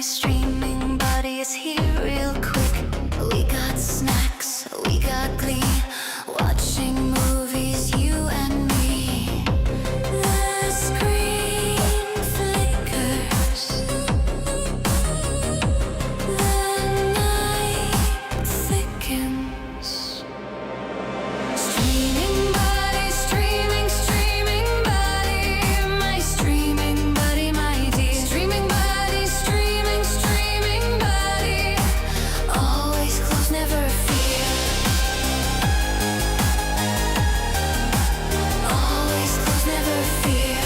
streaming buddy is here real quick. We got snacks, we got glee, watching movies, you and me. The screen flickers, the night thickens. Streaming buddy, streaming buddy, my streaming buddy, my dear. Streaming buddy, streaming buddy, always close, never fear. Always close, never fear.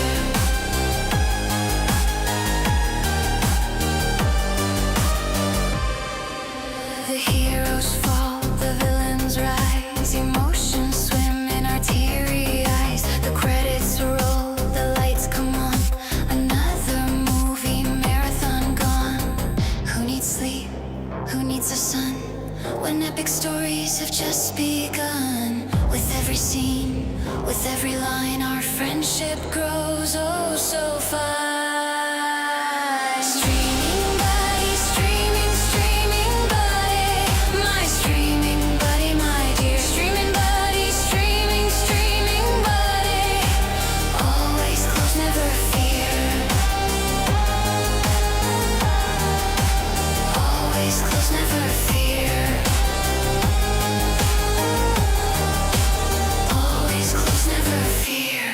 The heroes fall, the villains rise, emotions swim in our teary eyes. The credits roll, the lights come on, another movie marathon gone. Who needs sleep? Who needs the sun? When epic stories have just begun. With every scene, with every line, our friendship grows oh so fast. Streaming buddy, streaming buddy, my streaming buddy, my dear. Streaming buddy, streaming buddy, always close, never fear. Always close, never fear. Always close, never fear.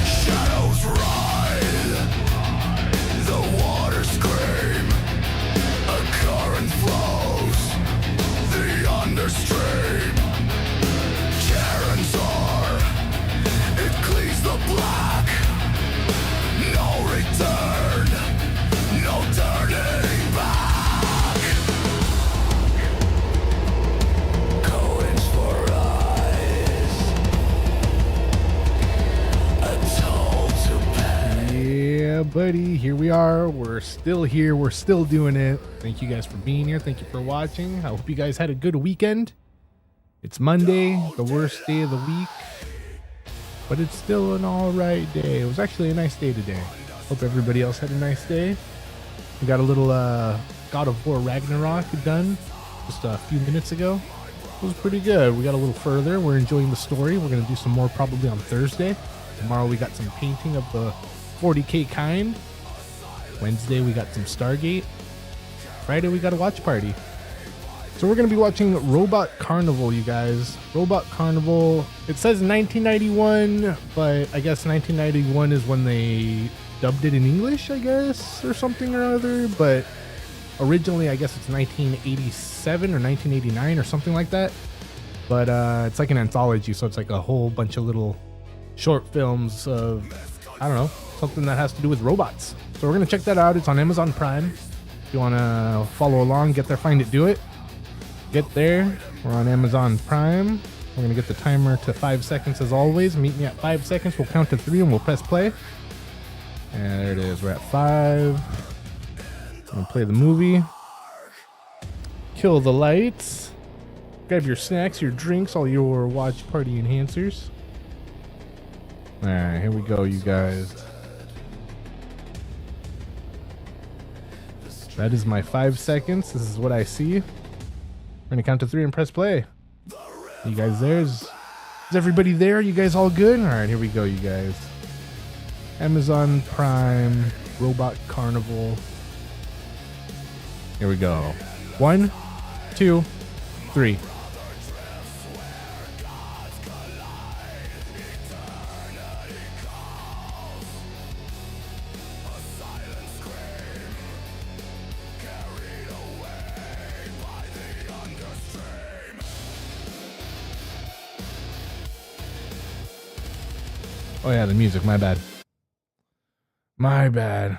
Shadows ride, the waters scream, a current flows, the understream. Karen's are, it cleaves the black. No return, no turning back. Coins for eyes, a toll to pay. Yeah, buddy, here we are. We're still here. We're still doing it. Thank you guys for being here. Thank you for watching. I hope you guys had a good weekend. It's Monday, the worst day of the week, but it's still an all right day. It was actually a nice day today. Hope everybody else had a nice day. We got a little God of War Ragnarok done just a few minutes ago. It was pretty good. We got a little further. We're enjoying the story. We're going to do some more probably on Thursday. Tomorrow we got some painting of the 40K kind. Wednesday we got some Stargate. Friday we got a watch party. So we're going to be watching Robot Carnival, you guys. Robot Carnival. It says 1991, but I guess 1991 is when they dubbed it in English, I guess, or something or other. But originally, I guess it's 1987 or 1989 or something like that. But it's like an anthology, so it's like a whole bunch of little short films of, I don't know, something that has to do with robots. So we're going to check that out. It's on Amazon Prime. If you want to follow along, get there, find it, do it. Get there. We're on Amazon Prime. We're going to get the timer to 5 seconds as always. Meet me at 5 seconds. We'll count to 3 and we'll press play. And there it is. We're at 5. We'll play the movie. Kill the lights. Grab your snacks, your drinks, all your watch party enhancers. Alright, here we go, you guys. That is my 5 seconds. This is what I see. We're gonna count to 3 and press play. You guys there? Is everybody there? You guys all good? Alright, here we go, you guys. Amazon Prime, Robot Carnival. Here we go. 1, 2, 3. Oh yeah, the music, my bad. My bad.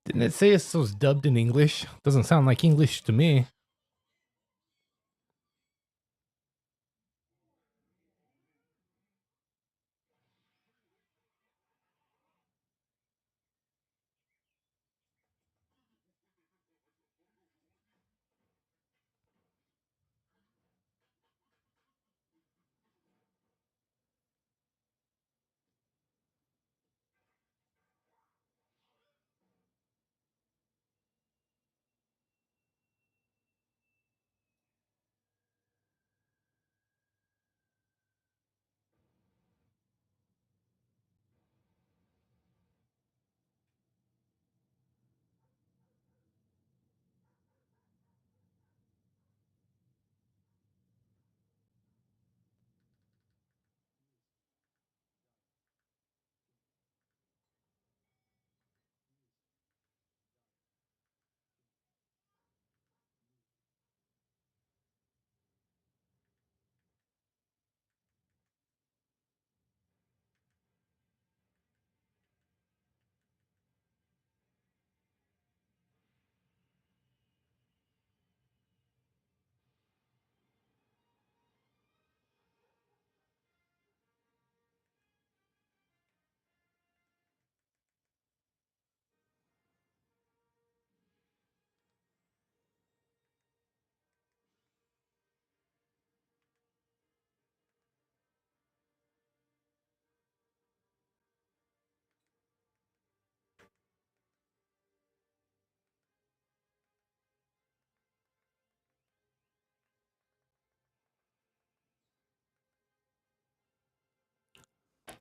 Didn't it say it was dubbed in English? Doesn't sound like English to me.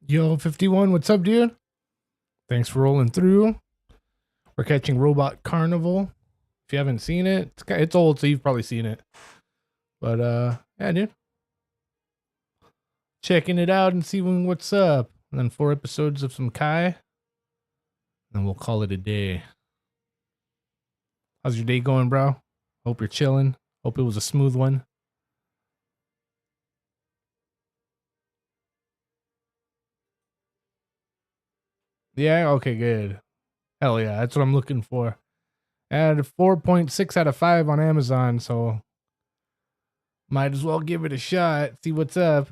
Yo, 51, what's up, dude? Thanks for rolling through. We're catching Robot Carnival. If you haven't seen it, it's old, so you've probably seen it. But yeah, dude. Checking it out and seeing what's up. And then 4 episodes of some Kai. And we'll call it a day. How's your day going, bro? Hope you're chilling. Hope it was a smooth one. Yeah, okay, good. Hell yeah, that's what I'm looking for. I had a 4.6 out of 5 on Amazon, so might as well give it a shot, see what's up.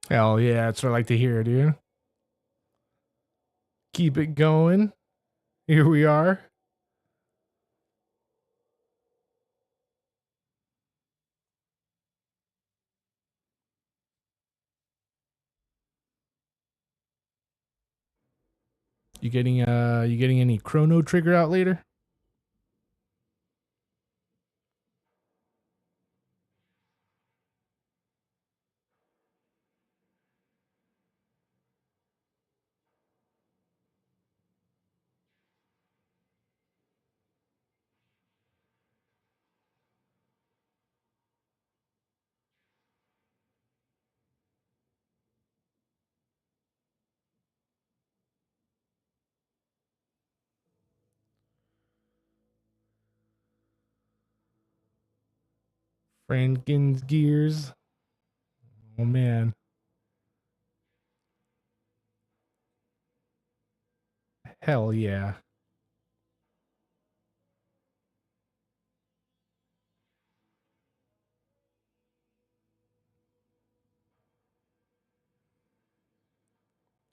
Hell yeah, that's what I like to hear, dude. Keep it going. Here we are. You getting any Chrono Trigger out later? Franken's Gears. Oh man. Hell yeah.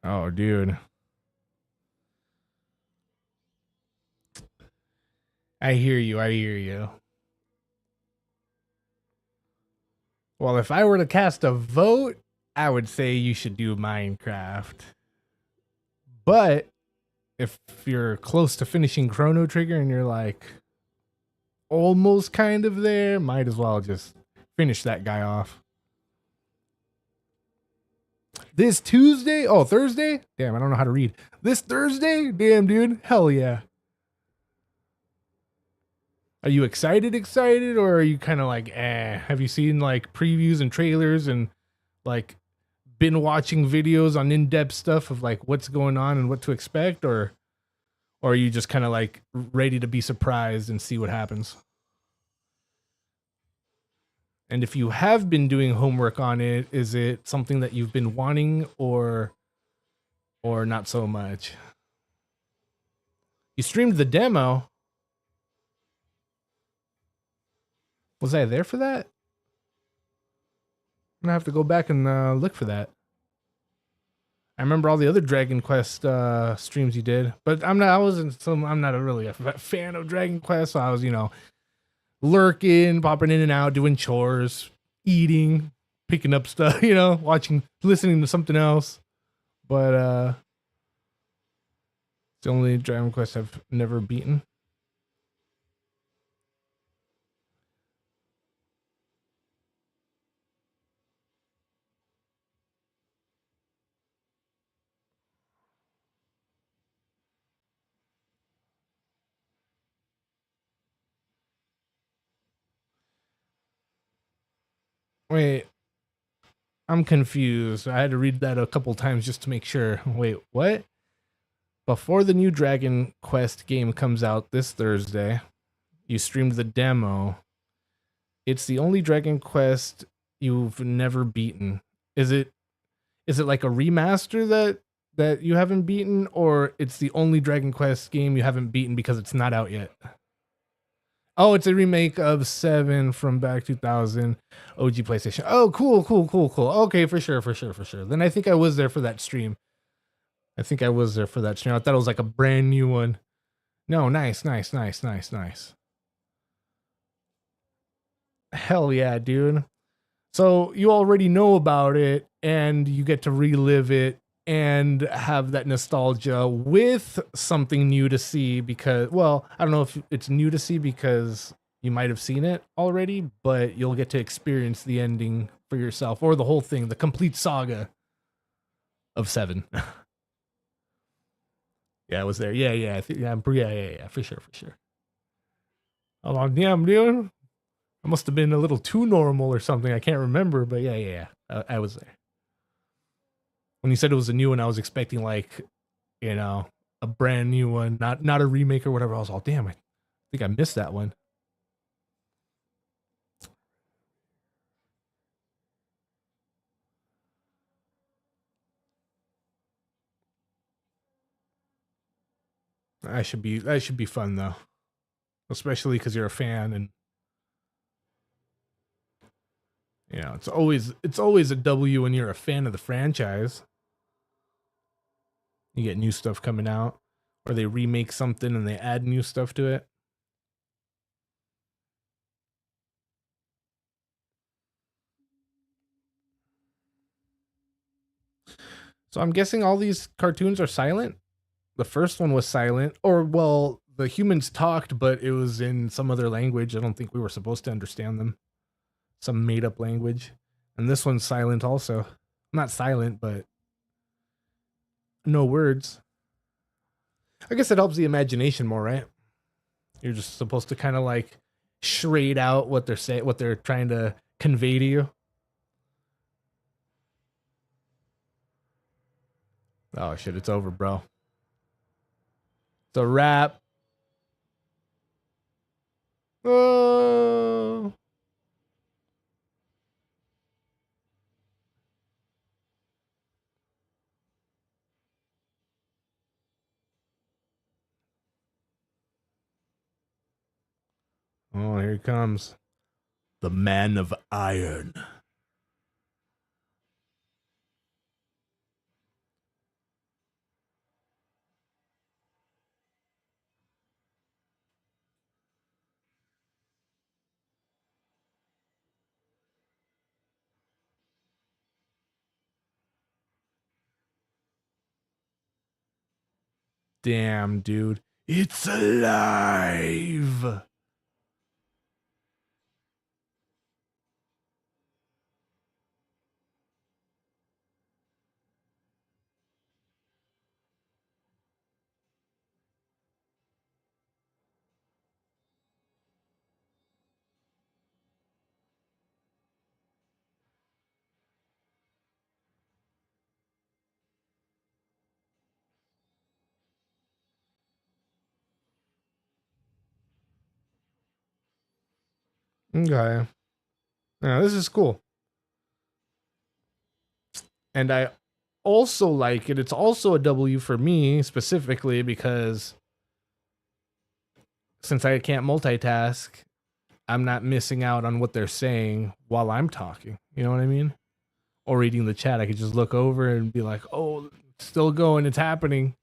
Oh dude. I hear you. I hear you. Well, if I were to cast a vote, I would say you should do Minecraft. But if you're close to finishing Chrono Trigger and you're like almost kind of there, might as well just finish that guy off. This Tuesday? Oh, Thursday? Damn, I don't know how to read. This Thursday? Damn, dude. Hell yeah. Are you excited, or are you kind of like, eh? Have you seen like previews and trailers and like been watching videos on in-depth stuff of like what's going on and what to expect, or are you just kind of like ready to be surprised and see what happens? And if you have been doing homework on it, is it something that you've been wanting or not so much? You streamed the demo. Was I there for that? I'm gonna have to go back and look for that. I remember all the other Dragon Quest streams you did, but I'm not really a fan of Dragon Quest, so I was, lurking, popping in and out, doing chores, eating, picking up stuff, watching, listening to something else. But it's the only Dragon Quest I've never beaten. Wait, I'm confused. I had to read that a couple times just to make sure. Wait, what? Before the new Dragon Quest game comes out this Thursday, you streamed the demo. It's the only Dragon Quest you've never beaten. Is it like a remaster that you haven't beaten, or it's the only Dragon Quest game you haven't beaten because it's not out yet? Oh, it's a remake of 7 from back 2000 OG PlayStation. Oh, cool. Okay, for sure. Then I think I was there for that stream. I thought it was like a brand new one. No, nice. Hell yeah, dude. So you already know about it and you get to relive it and have that nostalgia with something new to see because, well, I don't know if it's new to see because you might have seen it already, but you'll get to experience the ending for yourself or the whole thing, the complete saga of 7. Yeah, I was there. Yeah, for sure. Oh, damn, dude. I must have been a little too normal or something. I can't remember, but yeah. I was there. When you said it was a new one, I was expecting like, a brand new one, not a remake or whatever. I was all, damn, I think I missed that one. That should be fun though, especially because you're a fan and it's always a W when you're a fan of the franchise. You get new stuff coming out, or they remake something and they add new stuff to it. So I'm guessing all these cartoons are silent. The first one was silent, or well, the humans talked, but it was in some other language. I don't think we were supposed to understand them. Some made up language. And this one's silent also. Not silent, but no words. I guess it helps the imagination more, right? You're just supposed to kind of like charade out what they're saying, what they're trying to convey to you. Oh shit, it's over, bro. It's a wrap. Oh. Oh, here he comes. The Man of Iron. Damn, dude. It's alive. Okay. Yeah, this is cool. And I also like it. It's also a W for me specifically because since I can't multitask, I'm not missing out on what they're saying while I'm talking. You know what I mean? Or reading the chat. I could just look over and be like, oh, it's still going. It's happening.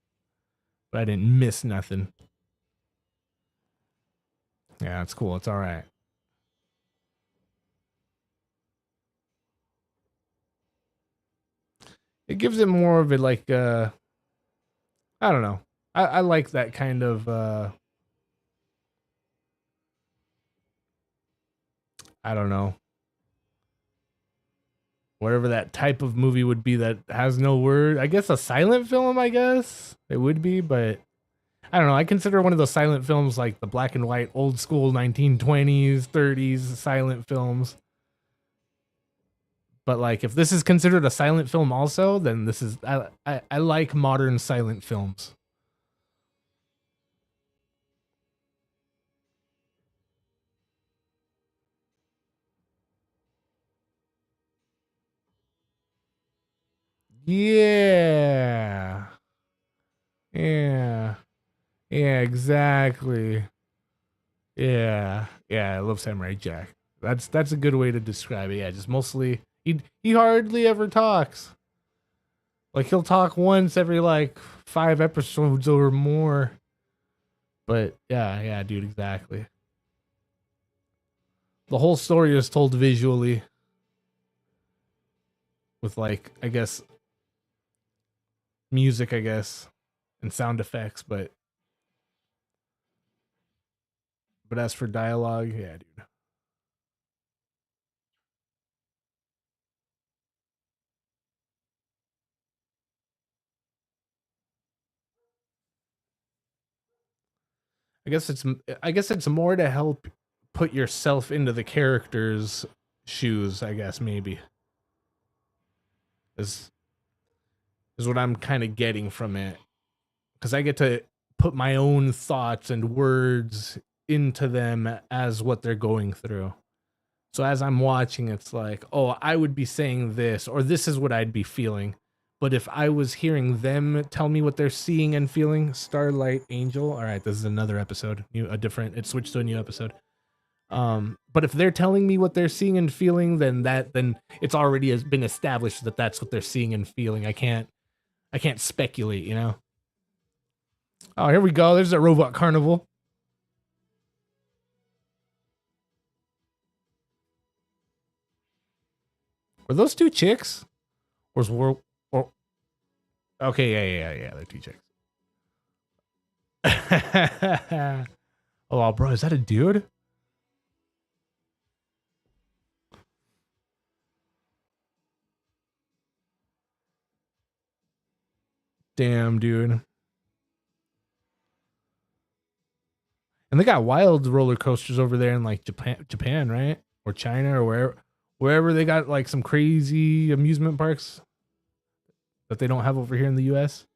But I didn't miss nothing. Yeah, it's cool. It's all right. It gives it more of a like, I don't know. I like that kind of, I don't know. Whatever that type of movie would be that has no word. I guess a silent film, I guess it would be, but I don't know. I consider one of those silent films like the black and white, old school 1920s, 30s silent films. But like, if this is considered a silent film, also, then this is I like modern silent films. Yeah, yeah, yeah, exactly. Yeah, yeah. I love Samurai Jack. That's a good way to describe it. Yeah, just mostly he hardly ever talks. Like he'll talk once every like 5 episodes or more. But yeah, dude, exactly. The whole story is told visually with like I guess music, I guess, and sound effects, but as for dialogue, yeah, dude. I guess it's more to help put yourself into the character's shoes, I guess maybe. Is is what I'm kind of getting from it. Cuz I get to put my own thoughts and words into them as what they're going through. So as I'm watching, it's like, oh, I would be saying this, or this is what I'd be feeling. But if I was hearing them tell me what they're seeing and feeling, Starlight Angel. All right, this is another episode. It switched to a new episode. But if they're telling me what they're seeing and feeling, then it's already has been established that that's what they're seeing and feeling. I can't speculate, you know? Oh, here we go. There's that robot carnival. Were those two chicks? Or okay, yeah. They're two chicks. Oh, bro, is that a dude? Damn, dude. And they got wild roller coasters over there in like Japan, right? Or China or wherever they got like some crazy amusement parks that they don't have over here in the US.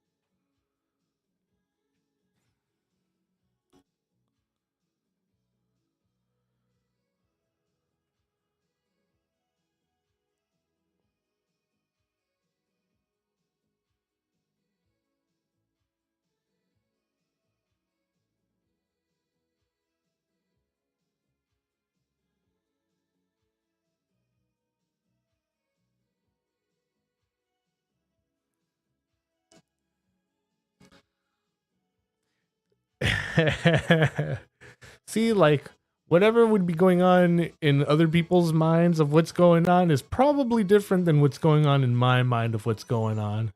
See, like whatever would be going on in other people's minds of what's going on is probably different than what's going on in my mind of what's going on.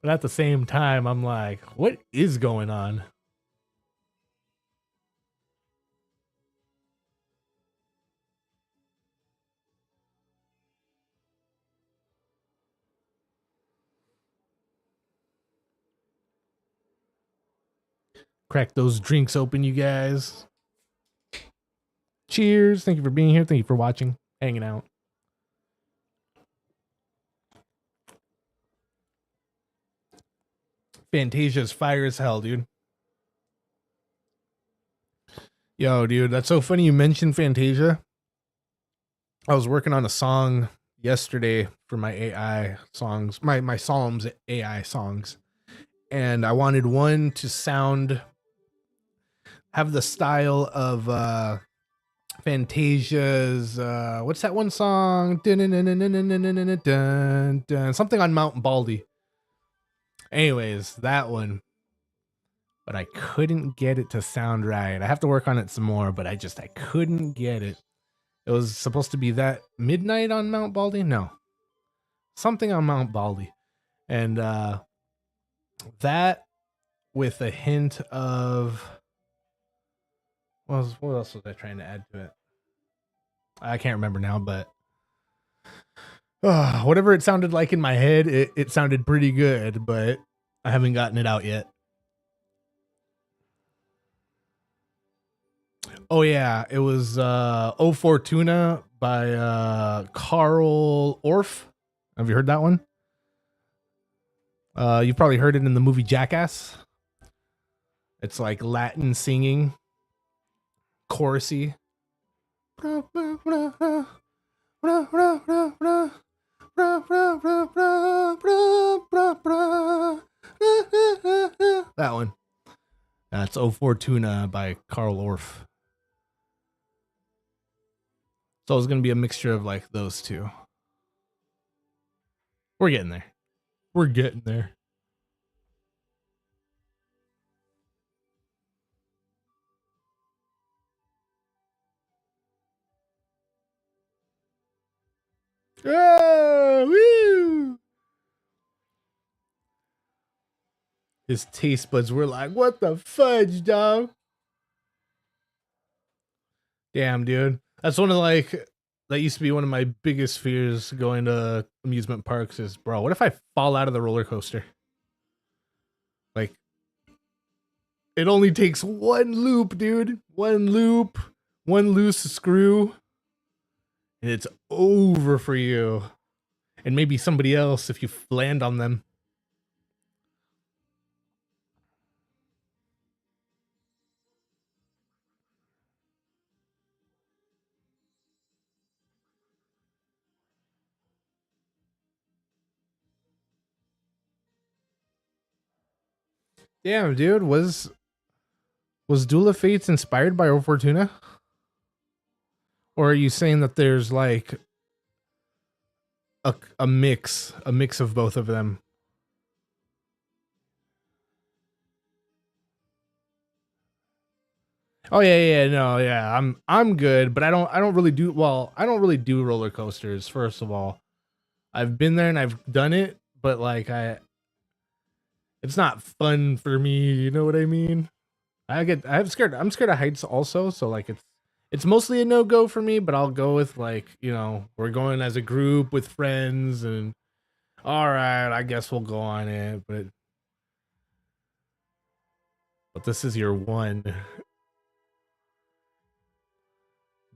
But at the same time, I'm like, what is going on? Crack those drinks open, you guys. Cheers. Thank you for being here. Thank you for watching, hanging out. Fantasia's fire as hell, dude. Yo, dude, that's so funny you mentioned Fantasia. I was working on a song yesterday for my AI songs, my Psalms AI songs. And I wanted one to have the style of Fantasia's what's that one song? Something on Mount Baldy. Anyways, that one. But I couldn't get it to sound right. I have to work on it some more, but I couldn't get it. It was supposed to be that midnight on Mount Baldy? No. Something on Mount Baldy. And that with a hint of what else was I trying to add to it? I can't remember now, but whatever it sounded like in my head, it sounded pretty good, but I haven't gotten it out yet. Oh yeah, it was O Fortuna by Carl Orff. Have you heard that one? You've probably heard it in the movie Jackass. It's like Latin singing, chorusy. That one. That's O Fortuna by Carl Orff. So it's going to be a mixture of like those two. We're getting there. We're getting there. Oh, woo! His taste buds were like, what the fudge, dog? Damn, dude. That's one of like, that used to be one of my biggest fears going to amusement parks is, bro, what if I fall out of the roller coaster? Like, it only takes one loop, dude. One loop, one loose screw, and it's over for you. And maybe somebody else if you land on them. Damn, dude, was Duel of Fates inspired by O Fortuna? Or are you saying that there's like a mix of both of them? Oh yeah, no, yeah. I'm good, but I don't really do well. I don't really do roller coasters. First of all, I've been there and I've done it, but like it's not fun for me. You know what I mean? I'm scared of heights also. So like it's mostly a no go for me. But I'll go with like we're going as a group with friends and all right, I guess we'll go on it. But this is your one.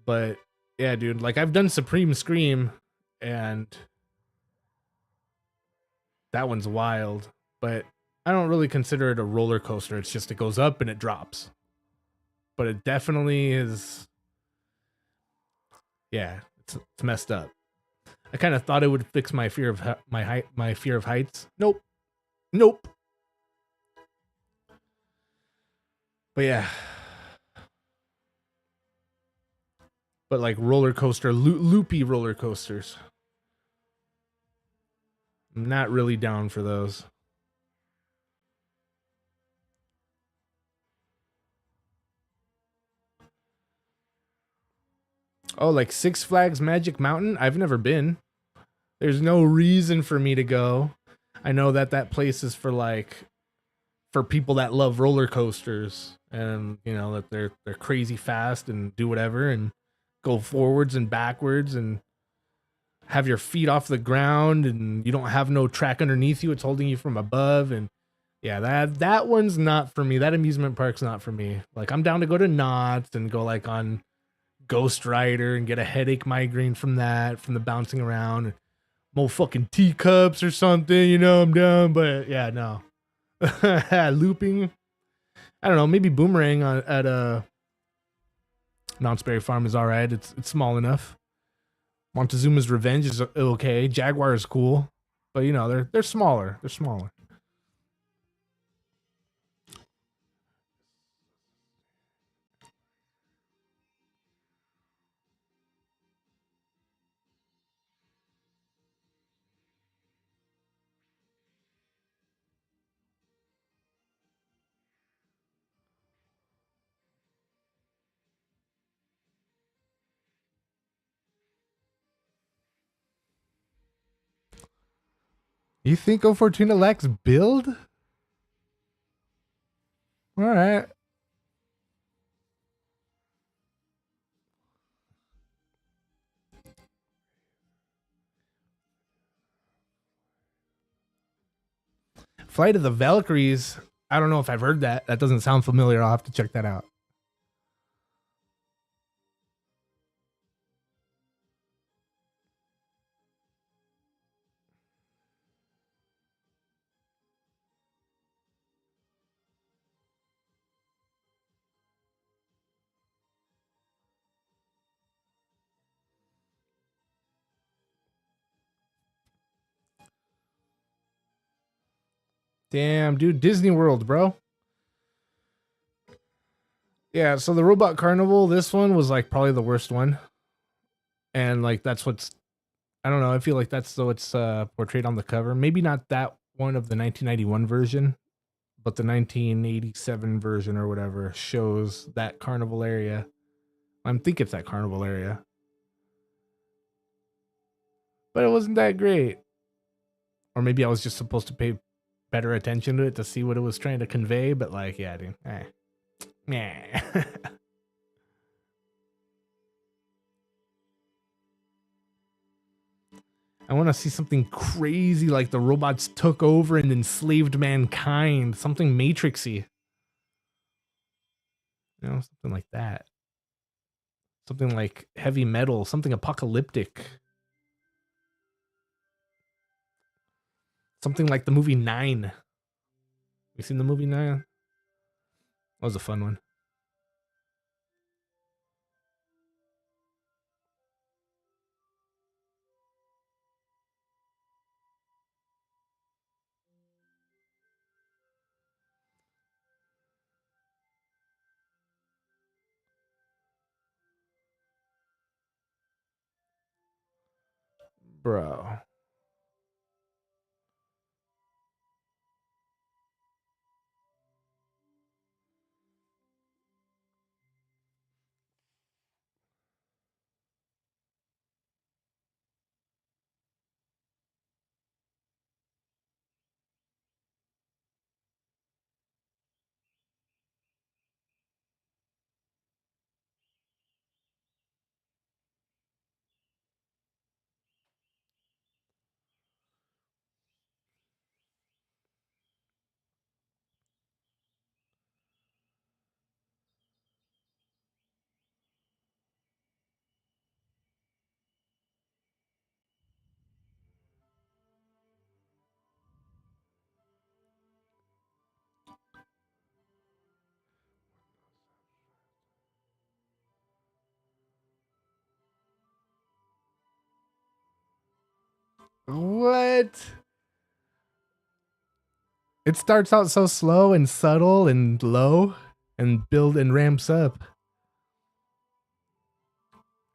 But yeah, dude, like I've done Supreme Scream and that one's wild, but I don't really consider it a roller coaster. It's just it goes up and it drops. But it definitely is yeah, it's messed up. I kind of thought it would fix my fear of my fear of heights. Nope. Nope. But yeah. But like roller coaster loopy roller coasters. I'm not really down for those. Oh, like Six Flags Magic Mountain? I've never been. There's no reason for me to go. I know that that place is for like for people that love roller coasters and that they're crazy fast and do whatever and go forwards and backwards and have your feet off the ground and you don't have no track underneath you. It's holding you from above and yeah, that one's not for me. That amusement park's not for me. Like I'm down to go to Knott's and go like on Ghost Rider and get a headache migraine from that, from the bouncing around. More fucking teacups or something, I'm down. But yeah, no. Looping. I don't know, maybe Boomerang at Knott's Berry Farm is alright. It's small enough. Montezuma's Revenge is okay. Jaguar is cool. But they're smaller. They're smaller. You think O Fortuna lacks build? Alright. Flight of the Valkyries. I don't know if I've heard that. That doesn't sound familiar. I'll have to check that out. Damn, dude, Disney World, bro. Yeah, so the Robot Carnival, this one was like probably the worst one. And like that's what's I don't know, I feel like that's what's portrayed on the cover. Maybe not that one of the 1991 version, but the 1987 version or whatever shows that carnival area. I think it's that carnival area. But it wasn't that great. Or maybe I was just supposed to pay better attention to it to see what it was trying to convey, but like, yeah, dude. Meh. I want to see something crazy like the robots took over and enslaved mankind. Something Matrixy. Something like that. Something like heavy metal, something apocalyptic. Something like the movie 9. You seen the movie 9? That was a fun one. Bro. What? It starts out so slow and subtle and low and build and ramps up.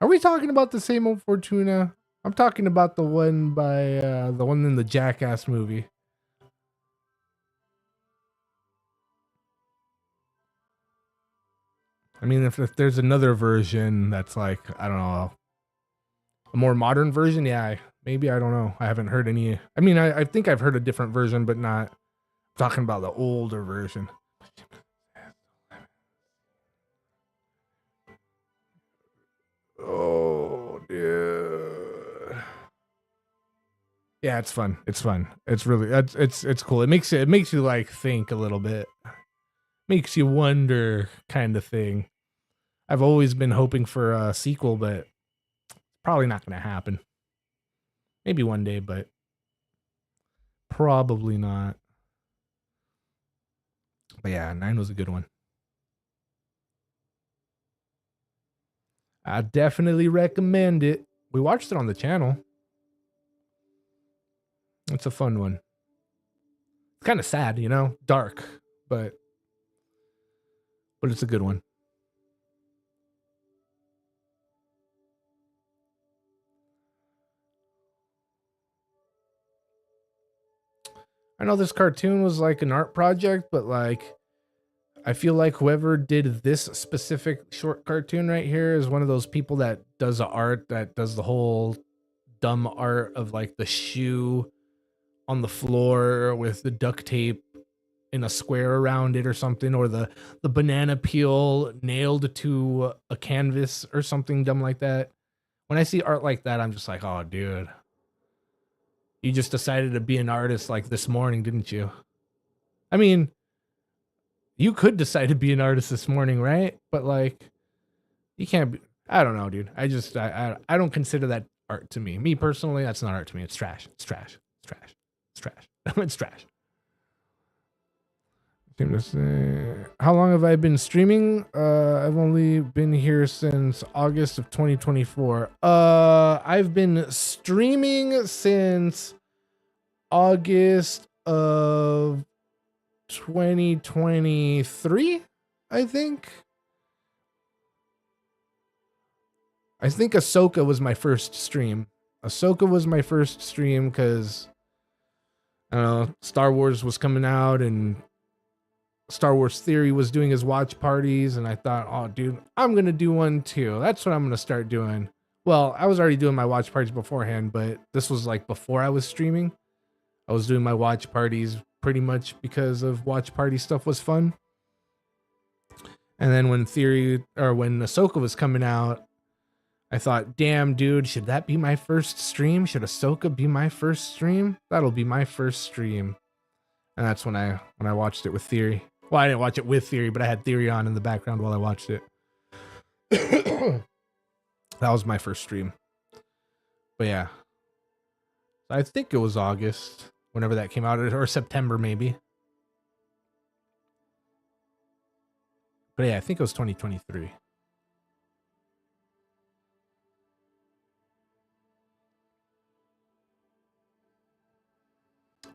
Are we talking about the same old Fortuna? I'm talking about the one by the one in the Jackass movie. I mean, if there's another version that's like, I don't know, a more modern version, yeah, maybe, I don't know. I haven't heard any. I mean, I think I've heard a different version, but not talking about the older version. Oh, dude. Yeah, it's fun. It's fun. It's really it's cool. It makes you like think a little bit. Makes you wonder kind of thing. I've always been hoping for a sequel, but probably not going to happen. Maybe one day, but probably not. But yeah, 9 was a good one. I definitely recommend it. We watched it on the channel. It's a fun one. It's kind of sad, you know, dark, but it's a good one. I know this cartoon was like an art project, but like I feel like whoever did this specific short cartoon right here is one of those people that does the art, that does the whole dumb art of like the shoe on the floor with the duct tape in a square around it or something, or the banana peel nailed to a canvas or something dumb like that. When I see art like that, I'm just like, oh, dude, you just decided to be an artist like this morning, didn't you? I mean, you could decide to be an artist this morning, right? But like, you can't be. I don't know, dude. I don't consider that art to me. Me personally, that's not art to me. It's trash. It's trash. It's trash. It's trash. It's trash. How long have I been streaming? I've only been here since August of 2024. I've been streaming since August of 2023, I think. I think Ahsoka was my first stream. Ahsoka was my first stream because, I don't know, Star Wars was coming out and Star Wars Theory was doing his watch parties, and I thought, oh, dude, I'm going to do one too. That's what I'm going to start doing. Well, I was already doing my watch parties beforehand, but this was like before I was streaming. I was doing my watch parties pretty much because of watch party stuff was fun. And then when Ahsoka was coming out, I thought, damn, dude, should that be my first stream? Should Ahsoka be my first stream? That'll be my first stream. And that's when I watched it with Theory. Well, I didn't watch it with Theory, but I had Theory on in the background while I watched it. That was my first stream. But yeah. I think it was August, whenever that came out, or September maybe. But yeah, I think it was 2023.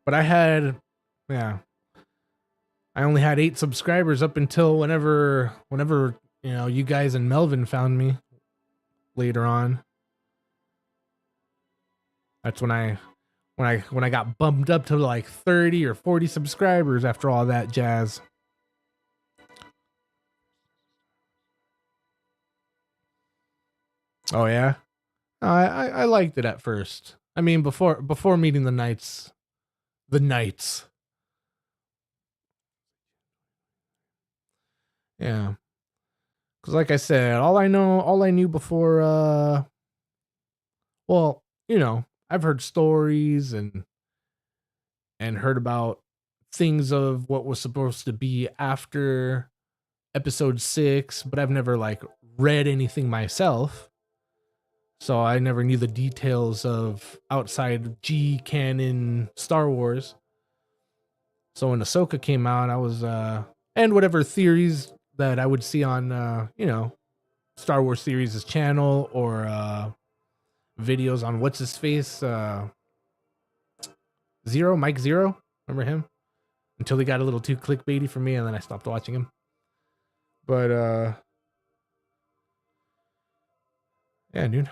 But I only had 8 subscribers up until whenever, you know, you guys and Melvin found me later on. That's when I got bumped up to like 30 or 40 subscribers after all that jazz. Oh yeah, I liked it at first. I mean, before meeting the knights, yeah. Because like I said, all I knew before, well, you know, I've heard stories and heard about things of what was supposed to be after episode 6, but I've never like read anything myself. So I never knew the details of outside G canon Star Wars. So when Ahsoka came out, I was and whatever theories that I would see on you know, Star Wars Theories' channel or videos on what's his face Mike Zero, remember him? Until he got a little too clickbaity for me and then I stopped watching him. But yeah, dude.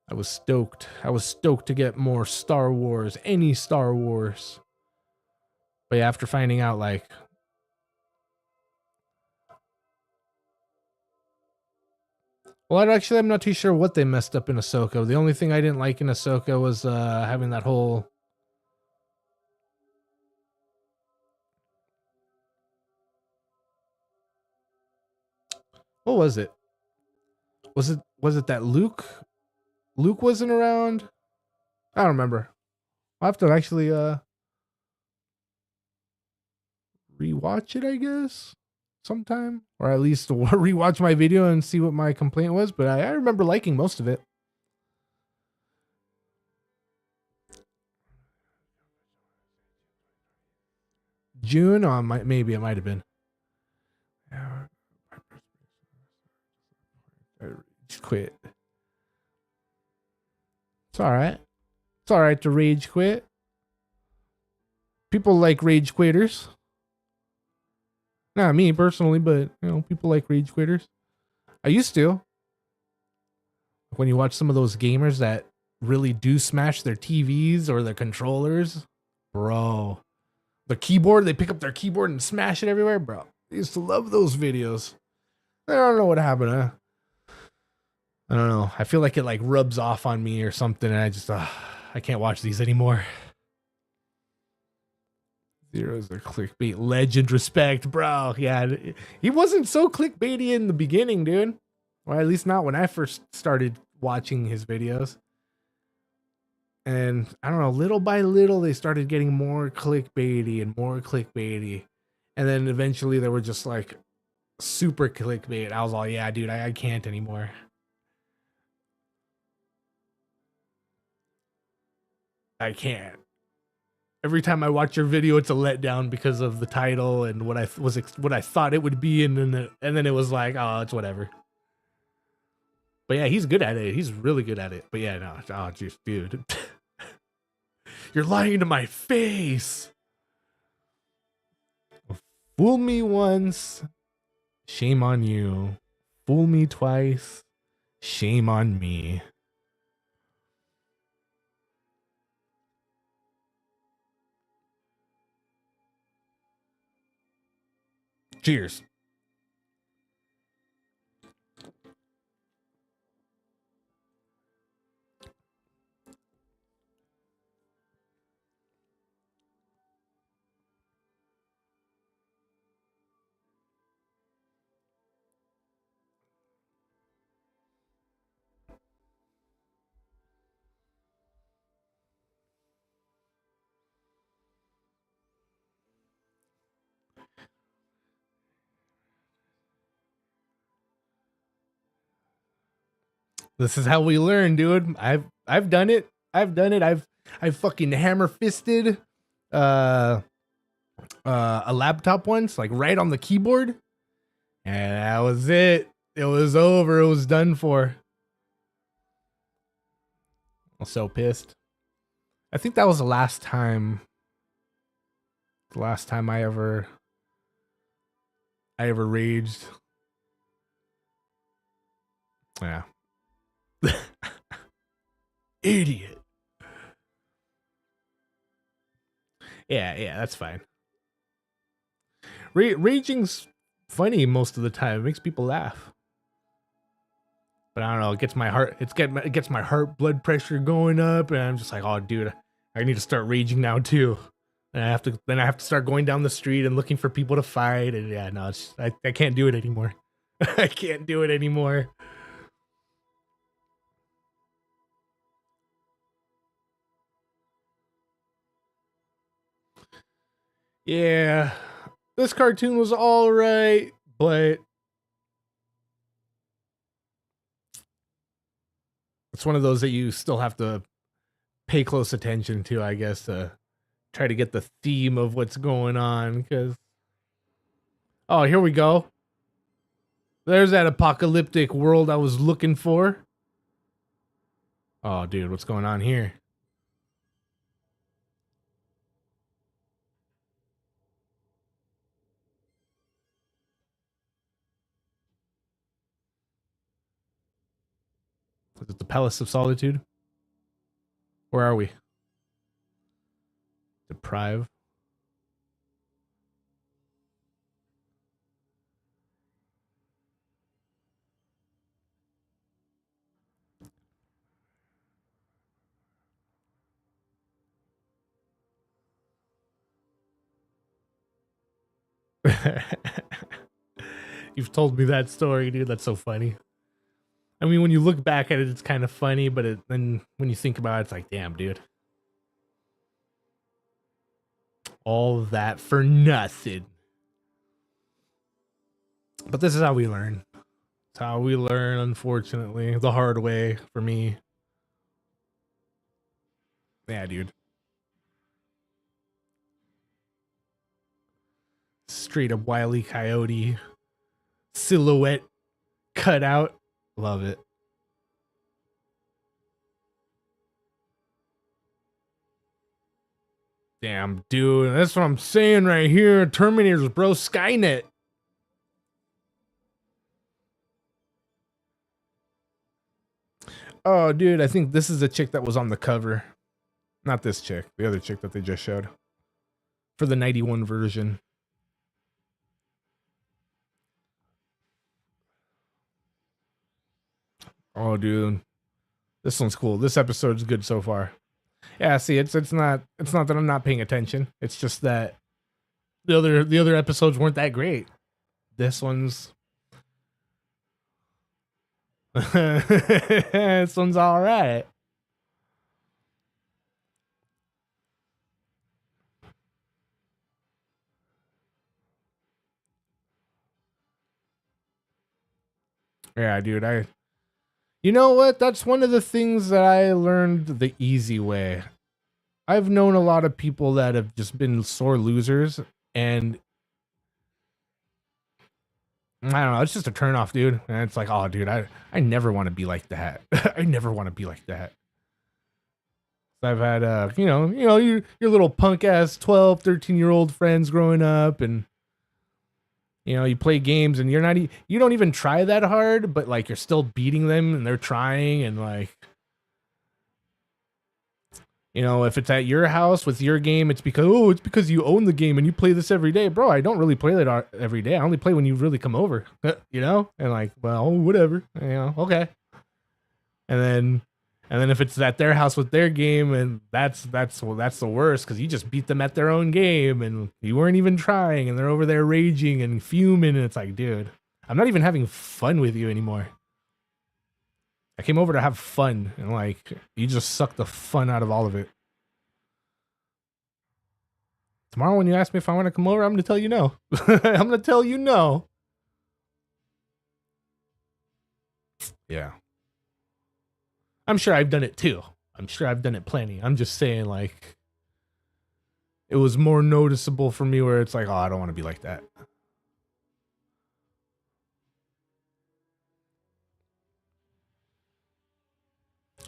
I was stoked. I was stoked to get more Star Wars, any Star Wars. But yeah, after finding out, like, well, actually, I'm not too sure what they messed up in Ahsoka. The only thing I didn't like in Ahsoka was having that whole. What was it? Was it that Luke wasn't around? I don't remember. I'll have to actually rewatch it, I guess, sometime, or at least rewatch my video and see what my complaint was. But I remember liking most of it. June, maybe it might have been. Just quit. It's all right. It's all right to rage quit. People like rage quitters. Not me personally, but you know, people like rage quitters. I used to. When you watch some of those gamers that really do smash their TVs or their controllers, bro. The keyboard, they pick up their keyboard and smash it everywhere, bro. I used to love those videos. I don't know what happened, huh? I don't know. I feel like it like rubs off on me or something, and I just I can't watch these anymore. Zero's the clickbait legend, respect, bro. Yeah, he wasn't so clickbaity in the beginning, dude. Or at least not when I first started watching his videos. And I don't know, little by little, they started getting more clickbaity and more clickbaity. And then eventually they were just like super clickbait. I was all, yeah, dude, I can't anymore. I can't. Every time I watch your video, it's a letdown because of the title and what I thought it would be, and then it was like, oh, it's whatever. But yeah, he's good at it. He's really good at it. But yeah, no, oh, just dude, you're lying to my face. Fool me once, shame on you. Fool me twice, shame on me. Cheers. This is how we learn, dude. I've done it. I've fucking hammer fisted a laptop once, like right on the keyboard. And that was it. It was over. It was done for. I'm so pissed. I think that was the last time I ever raged. Yeah. Idiot. Yeah, that's fine. Raging's funny most of the time. It makes people laugh. But I don't know, it gets my heart, it gets my heart blood pressure going up, and I'm just like, oh dude, I need to start raging now too. And I have to start going down the street and looking for people to fight, and yeah, no, I can't do it anymore. I can't do it anymore. Yeah, this cartoon was all right, but it's one of those that you still have to pay close attention to, I guess, to try to get the theme of what's going on. Because, oh, here we go. There's that apocalyptic world I was looking for. Oh, dude, what's going on here? Is it the Palace of Solitude? Where are we? Deprive. You've told me that story, dude. That's so funny. I mean, when you look back at it, it's kind of funny, but then when you think about it, it's like, damn, dude. All that for nothing. But this is how we learn. It's how we learn, unfortunately. The hard way for me. Yeah, dude. Straight up Wile E. Coyote. Silhouette cut out. Love it. Damn, dude. That's what I'm saying right here. Terminators, bro. Skynet. Oh, dude. I think this is the chick that was on the cover. Not this chick. The other chick that they just showed. For the 91 version. Oh, dude. This one's cool. This episode's good so far. Yeah, see, it's not that I'm not paying attention. It's just that the other episodes weren't that great. This one's this one's all right. Yeah, dude, you know what? That's one of the things that I learned the easy way. I've known a lot of people that have just been sore losers, and I don't know, it's just a turnoff, dude. And it's like, oh, dude, I never want to be like that. I never want to be like that. I've had, your little punk ass 12, 13-year-old friends growing up, and you play games and you don't even try that hard, but like you're still beating them and they're trying, and like, if it's at your house with your game, it's because you own the game and you play this every day. Bro, I don't really play that every day. I only play when you really come over, and like, well, whatever, okay. And then if it's at their house with their game, and that's the worst, because you just beat them at their own game and you weren't even trying, and they're over there raging and fuming, and it's like, dude, I'm not even having fun with you anymore. I came over to have fun, and like, you just suck the fun out of all of it. Tomorrow when you ask me if I want to come over, I'm going to tell you no. I'm going to tell you no. Yeah. I'm sure I've done it too. I'm sure I've done it plenty. I'm just saying, like, it was more noticeable for me where it's like, oh, I don't want to be like that.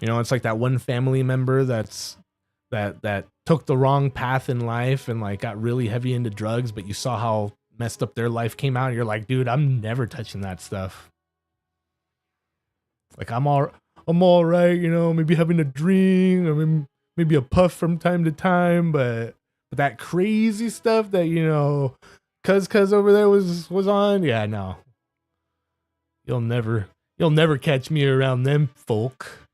It's like that one family member that took the wrong path in life and like got really heavy into drugs, but you saw how messed up their life came out, and you're like, dude, I'm never touching that stuff. Like, I'm all right, you know, maybe having a drink, or maybe a puff from time to time, but that crazy stuff that, you know, cuz over there was on, yeah, no. You'll never catch me around them folk.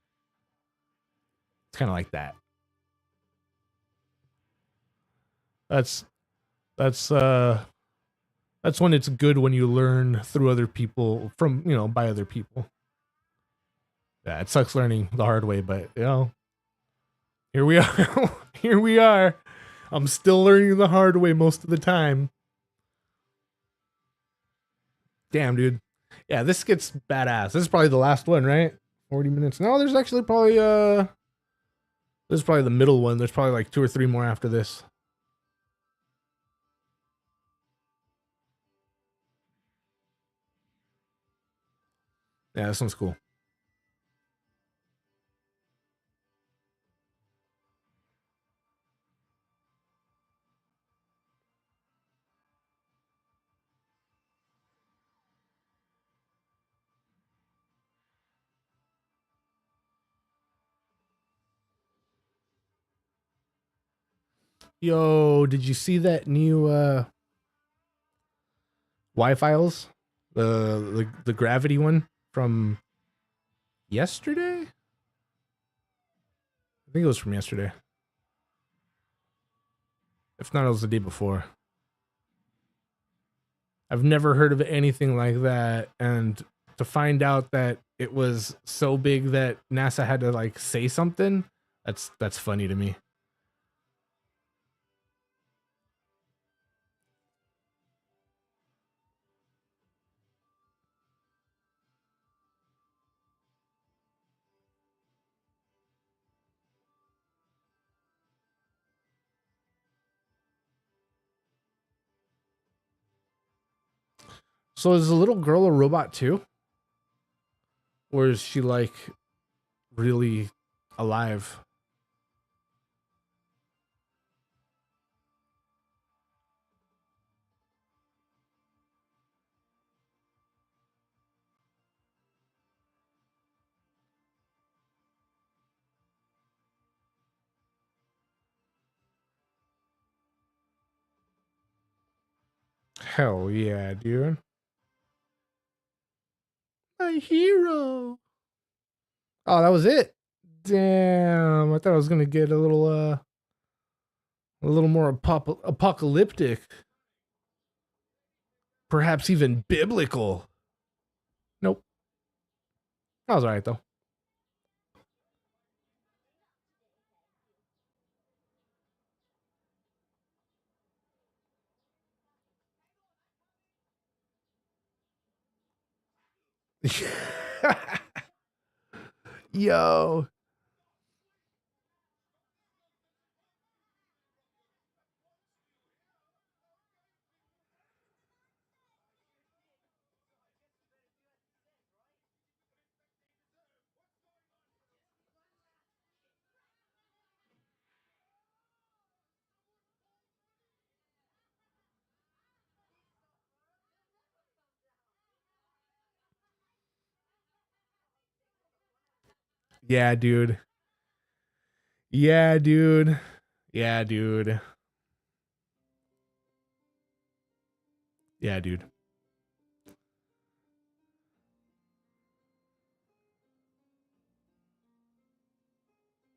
It's kind of like that. That's that's when it's good, when you learn through other people, from, you know, by other people. Yeah, it sucks learning the hard way, but you know, here we are. Here we are. I'm still learning the hard way most of the time. Damn, dude. Yeah, this gets badass. This is probably the last one, right? 40 minutes. No, there's actually probably this is probably the middle one. There's probably like 2 or 3 more after this. Yeah, this one's cool. Yo, did you see that new Y-Files? The gravity one from yesterday? I think it was from yesterday. If not, it was the day before. I've never heard of anything like that, and to find out that it was so big that NASA had to like say something, that's funny to me. So is the little girl a robot too? Or is she like really alive? Hell yeah, dude. My hero. Oh, that was it. Damn, I thought I was gonna get a little more apocalyptic, perhaps even biblical. Nope, that was alright though. Yo, yeah, dude. Yeah, dude. Yeah, dude. Yeah, dude.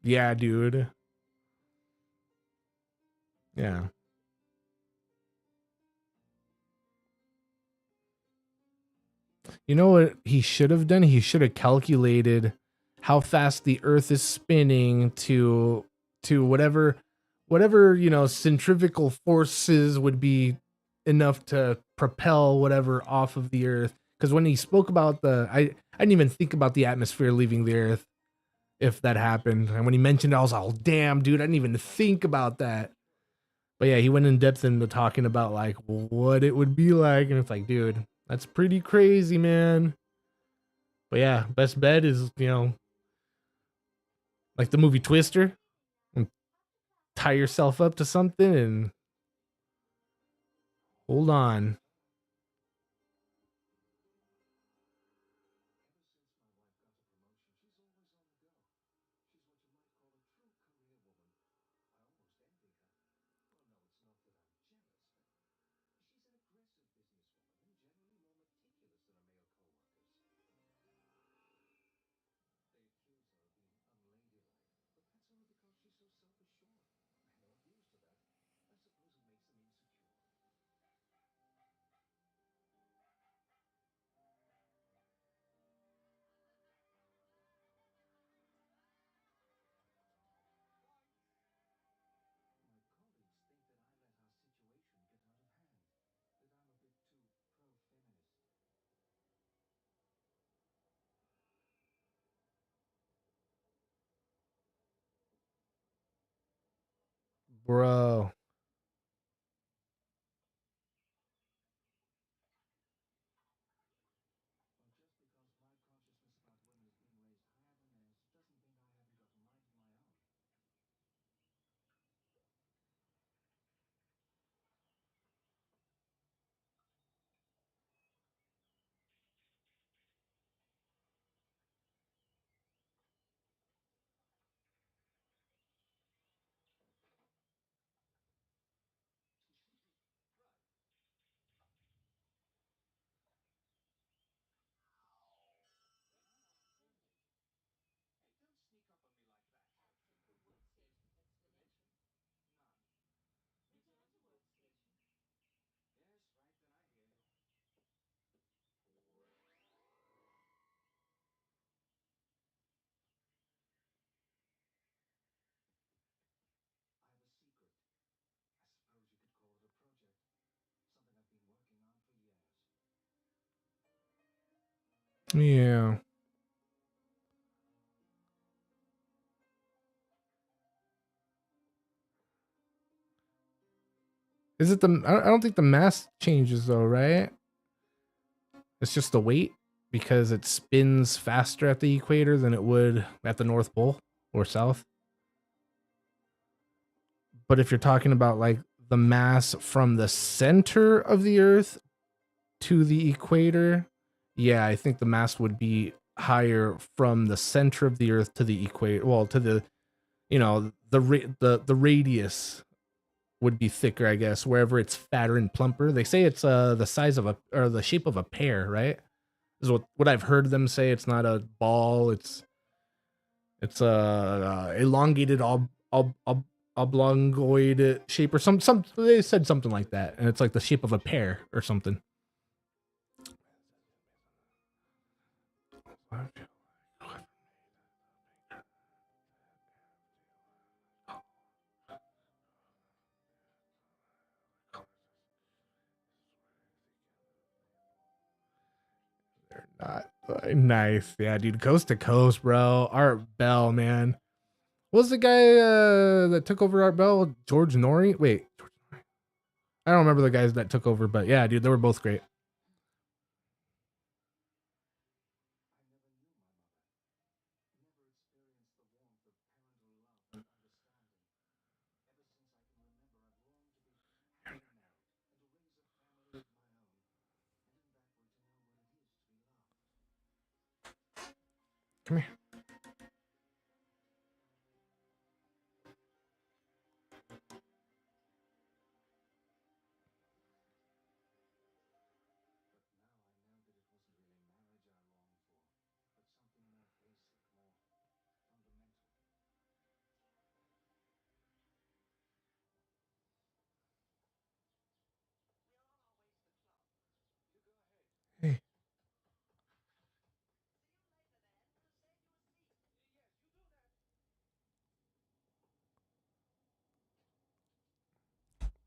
Yeah, dude. Yeah. You know what he should have done? He should have calculated how fast the earth is spinning to whatever, you know, centrifugal forces would be enough to propel whatever off of the earth. Because when he spoke about I didn't even think about the atmosphere leaving the earth if that happened. And when he mentioned it, I was like, oh, damn, dude, I didn't even think about that. But yeah, he went in depth into talking about like what it would be like, and it's like, dude, that's pretty crazy, man. But yeah, best bet is, you know, like the movie Twister, and tie yourself up to something and hold on. Bro. Yeah. Is it the? I don't think the mass changes though, right? It's just the weight because it spins faster at the equator than it would at the North Pole or South. But if you're talking about like the mass from the center of the Earth to the equator, yeah, I think the mass would be higher from the center of the Earth to the equator. Well, to the the radius would be thicker, I guess. Wherever it's fatter and plumper, they say it's the size of a or the shape of a pear, right? Is what I've heard them say. It's not a ball. It's a elongated oblongoid shape or some. They said something like that, and it's like the shape of a pear or something. Not nice, yeah, dude. Coast to coast, bro. Art Bell, man. What was the guy that took over Art Bell? George Norrie? Wait, I don't remember the guys that took over, but yeah, dude, they were both great. Come here. Hey.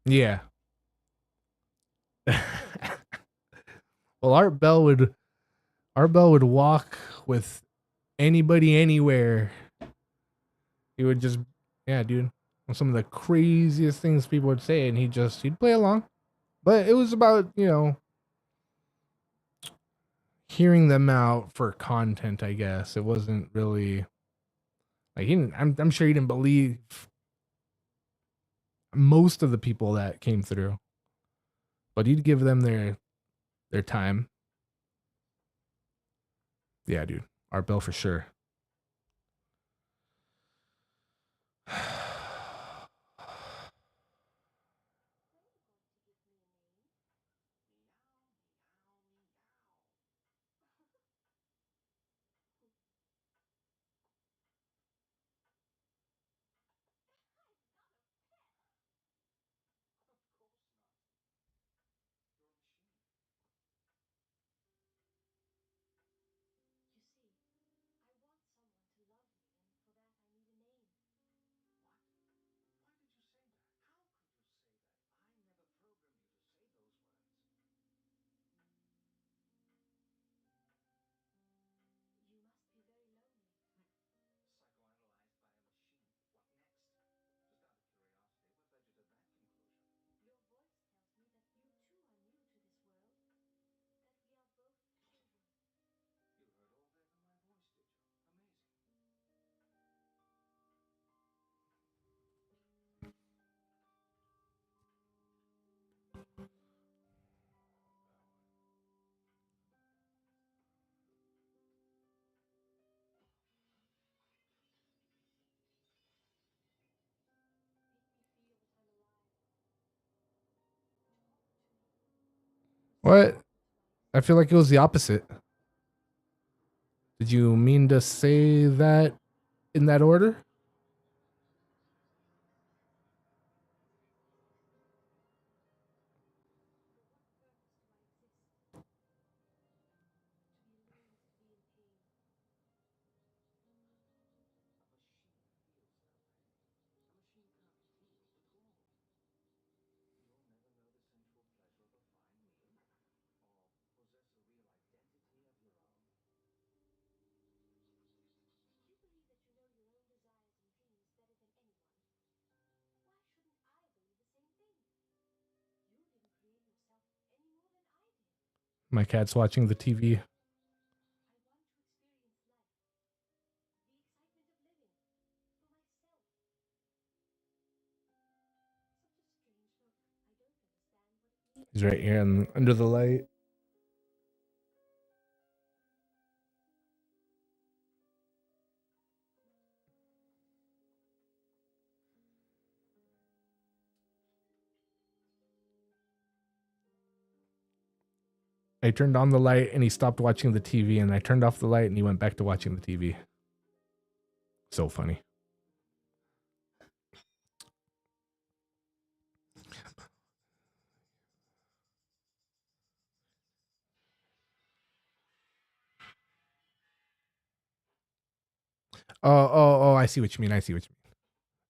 Yeah. Well, Art Bell would walk with anybody anywhere. He would just, yeah, dude. Some of the craziest things people would say, and he'd play along. But it was about hearing them out for content, I guess. It wasn't really like he didn't. I'm sure he didn't believe most of the people that came through, but he'd give them their time. Yeah, dude. Art Bell for sure. What? I feel like it was the opposite. Did you mean to say that in that order? My cat's watching the TV. He's right here under the light. I turned on the light and he stopped watching the TV, and I turned off the light and he went back to watching the TV. So funny. Oh, I see what you mean. I see what you mean.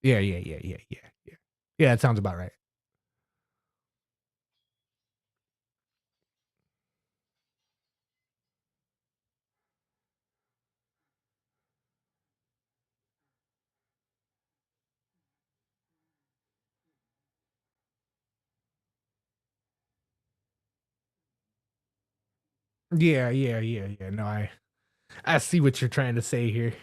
Yeah. Yeah, that sounds about right. Yeah. No, I see what you're trying to say here.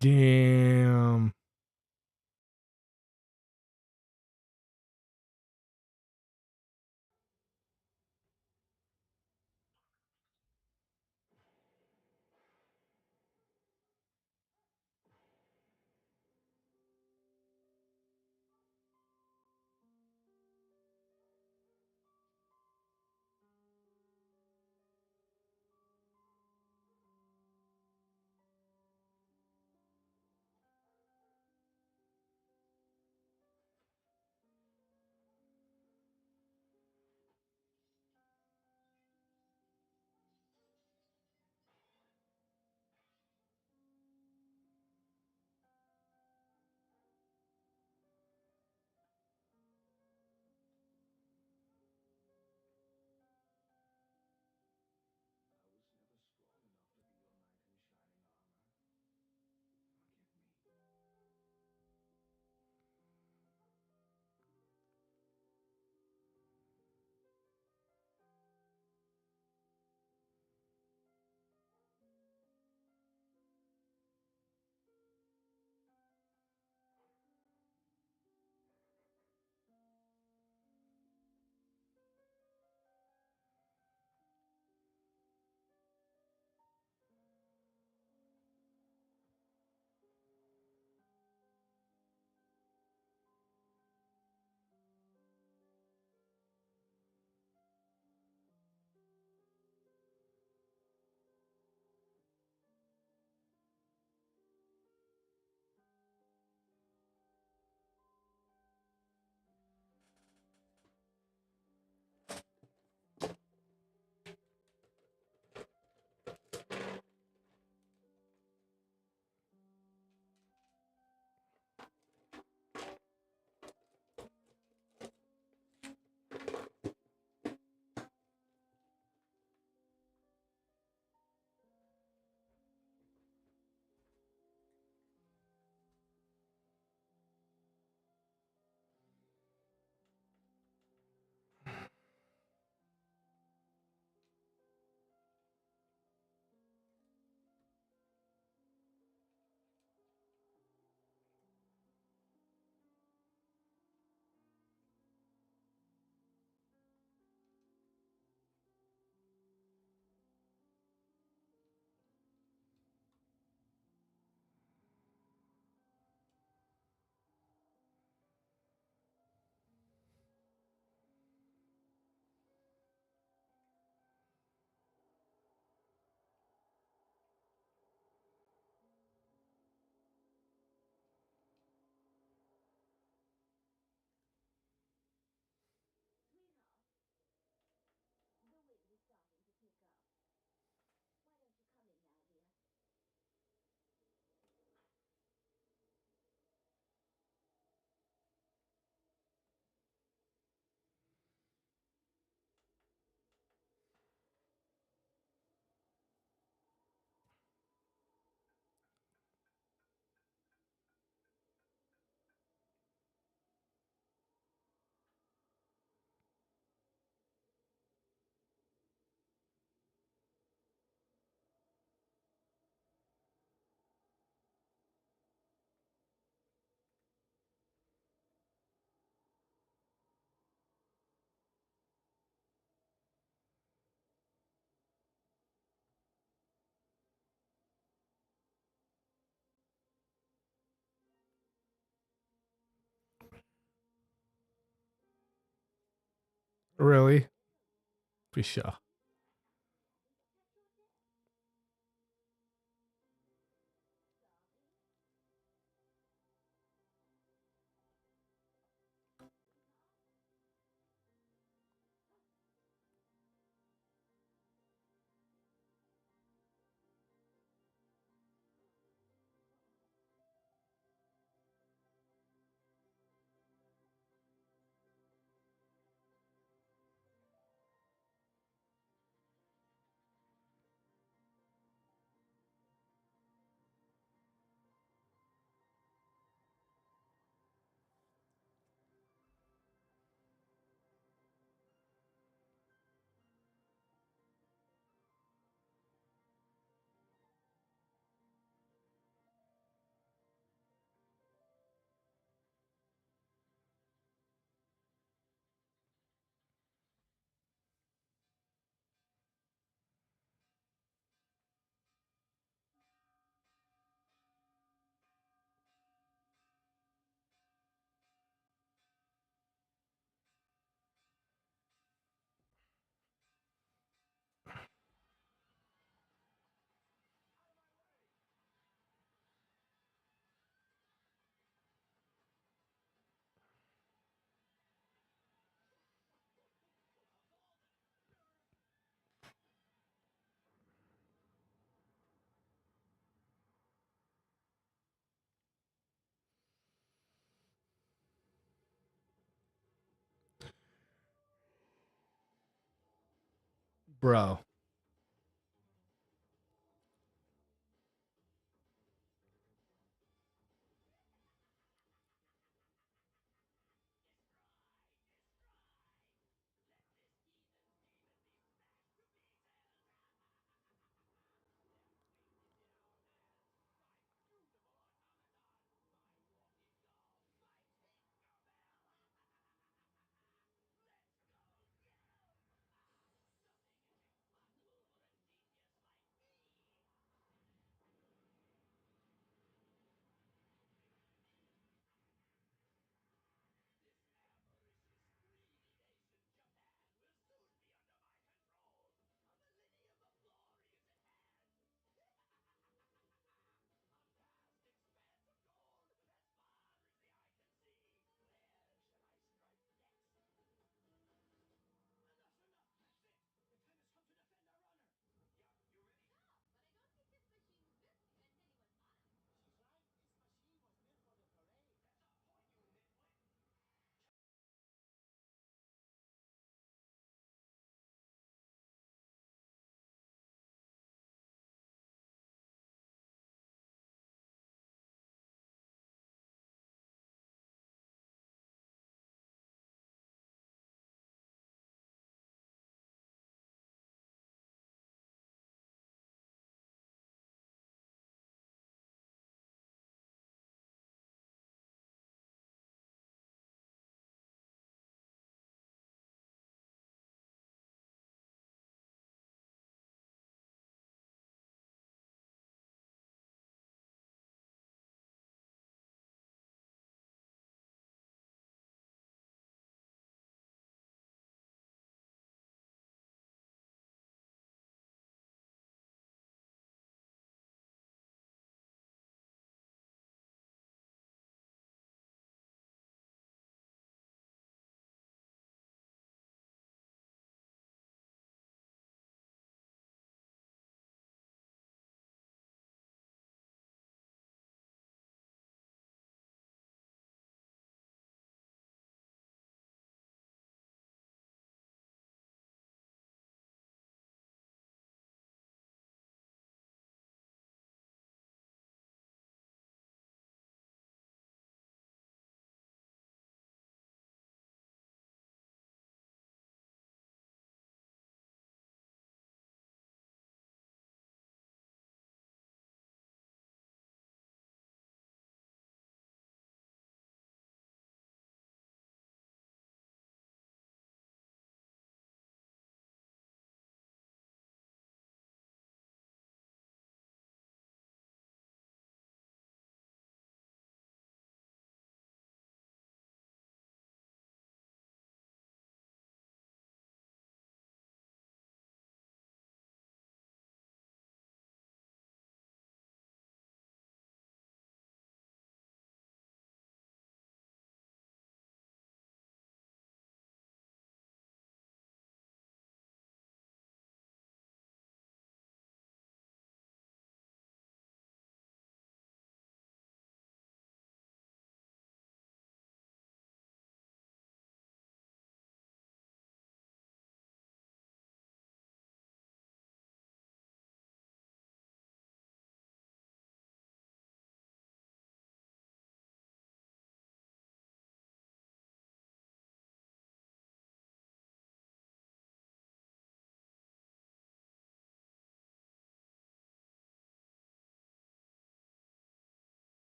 Damn. Really? For sure. Bro.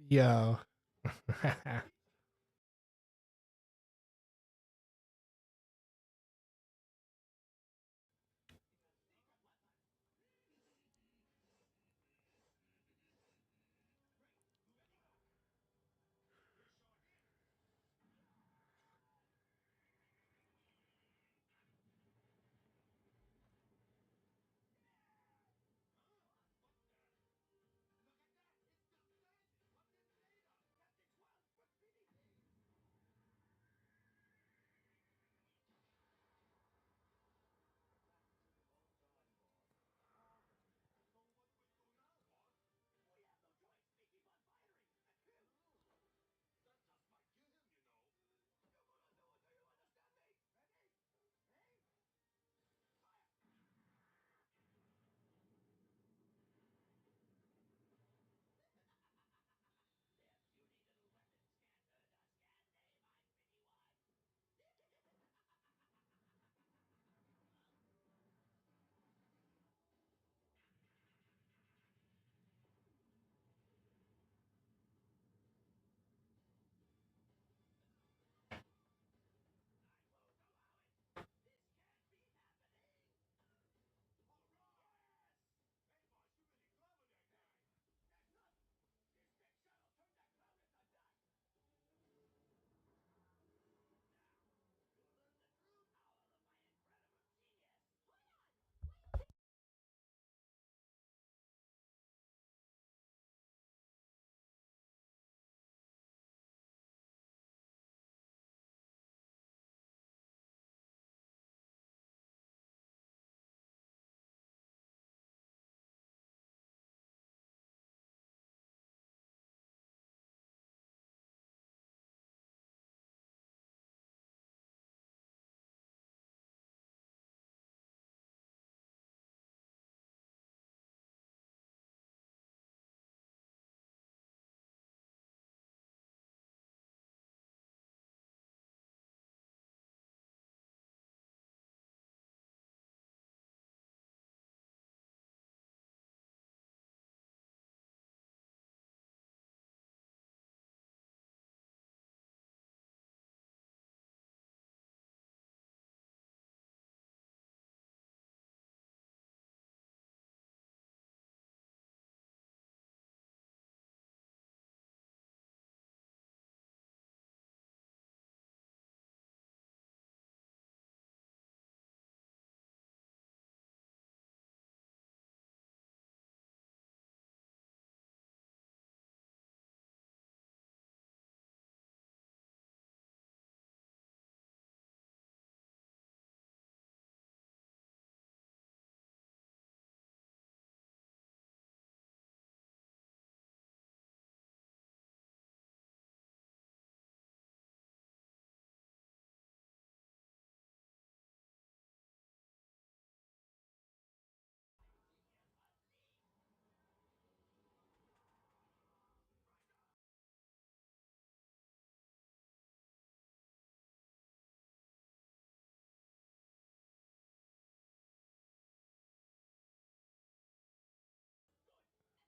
Yo.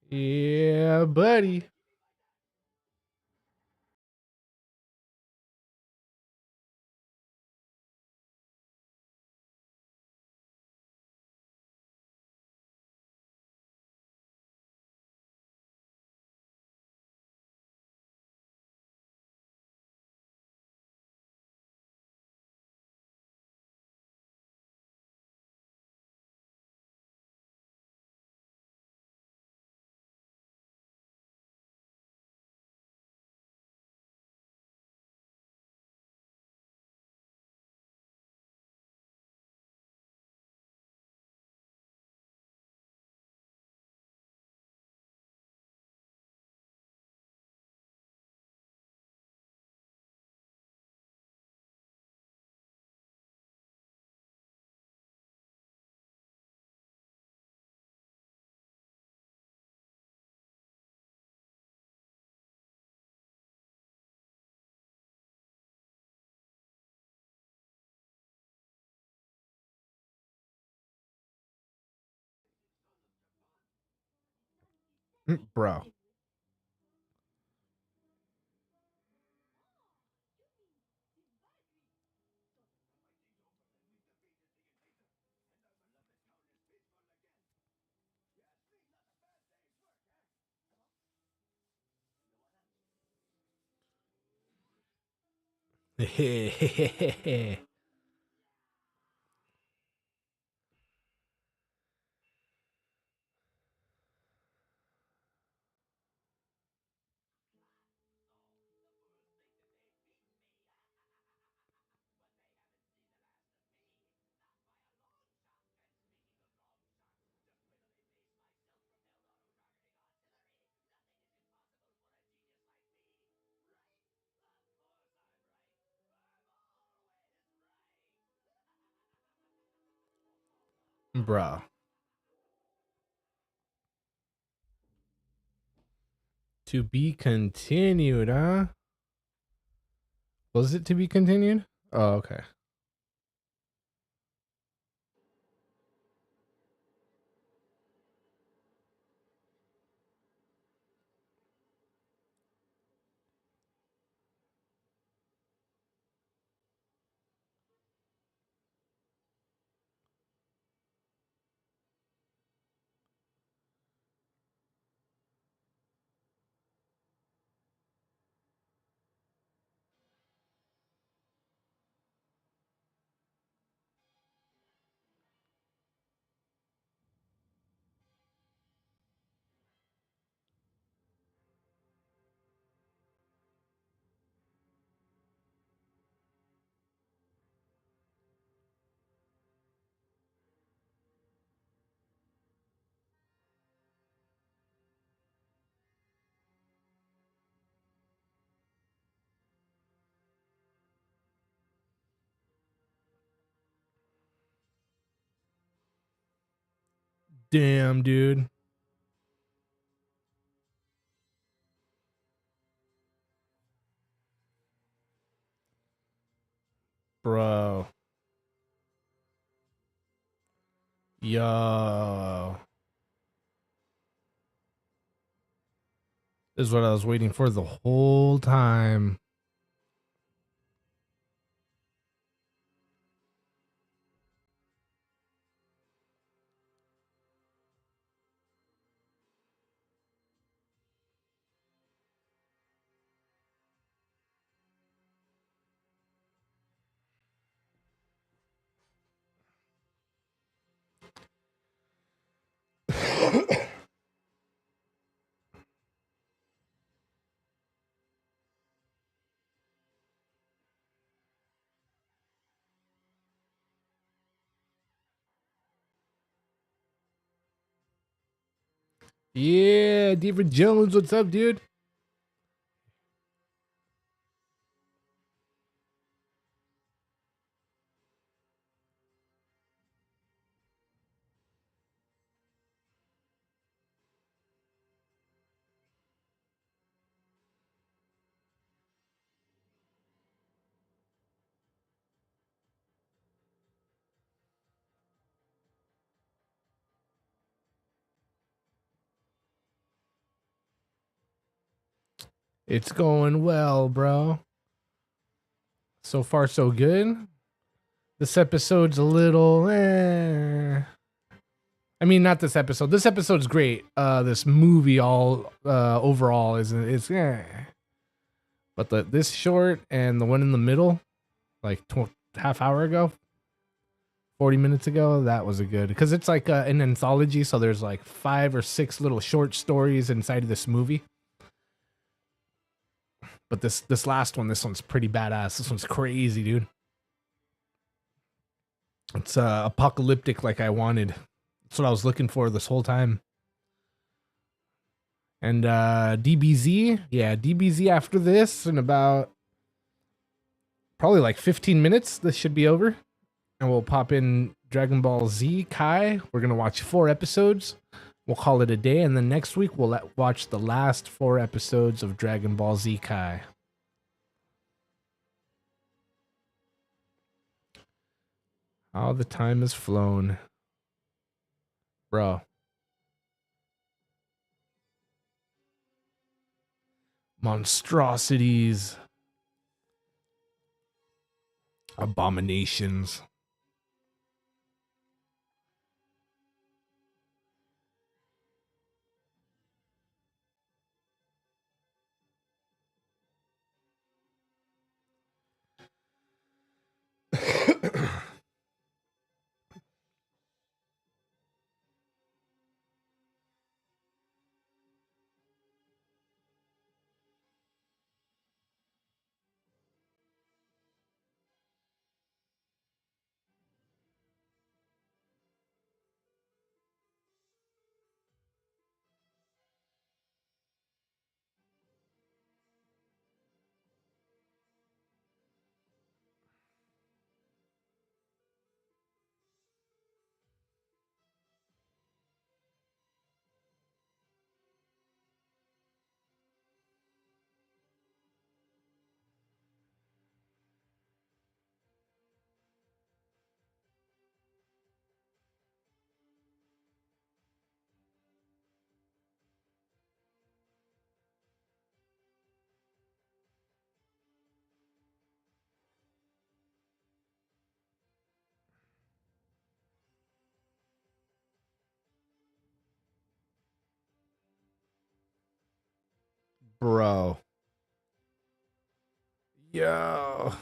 Yeah, buddy. Bro. Bro. To be continued, huh? Was it to be continued? Oh, okay. Damn, dude. Bro. Yo. This is what I was waiting for the whole time. Yeah, David Jones, what's up, dude? It's going well, bro. So far, so good. This episode's a little I mean, not this episode. This episode's great. This movie all overall is but this short and the one in the middle, like half hour ago, 40 minutes ago, that was a good, because it's like an anthology, so there's like 5 or 6 little short stories inside of this movie. But this last one, this one's pretty badass. This one's crazy, dude. It's apocalyptic like I wanted. That's what I was looking for this whole time. And DBZ, yeah, DBZ after this in about probably like 15 minutes, this should be over. And we'll pop in Dragon Ball Z Kai. We're going to watch 4 episodes. We'll call it a day. And then next week, we'll watch the last 4 episodes of Dragon Ball Z Kai. How the time has flown. Bro. Monstrosities. Abominations. Bro. Yo.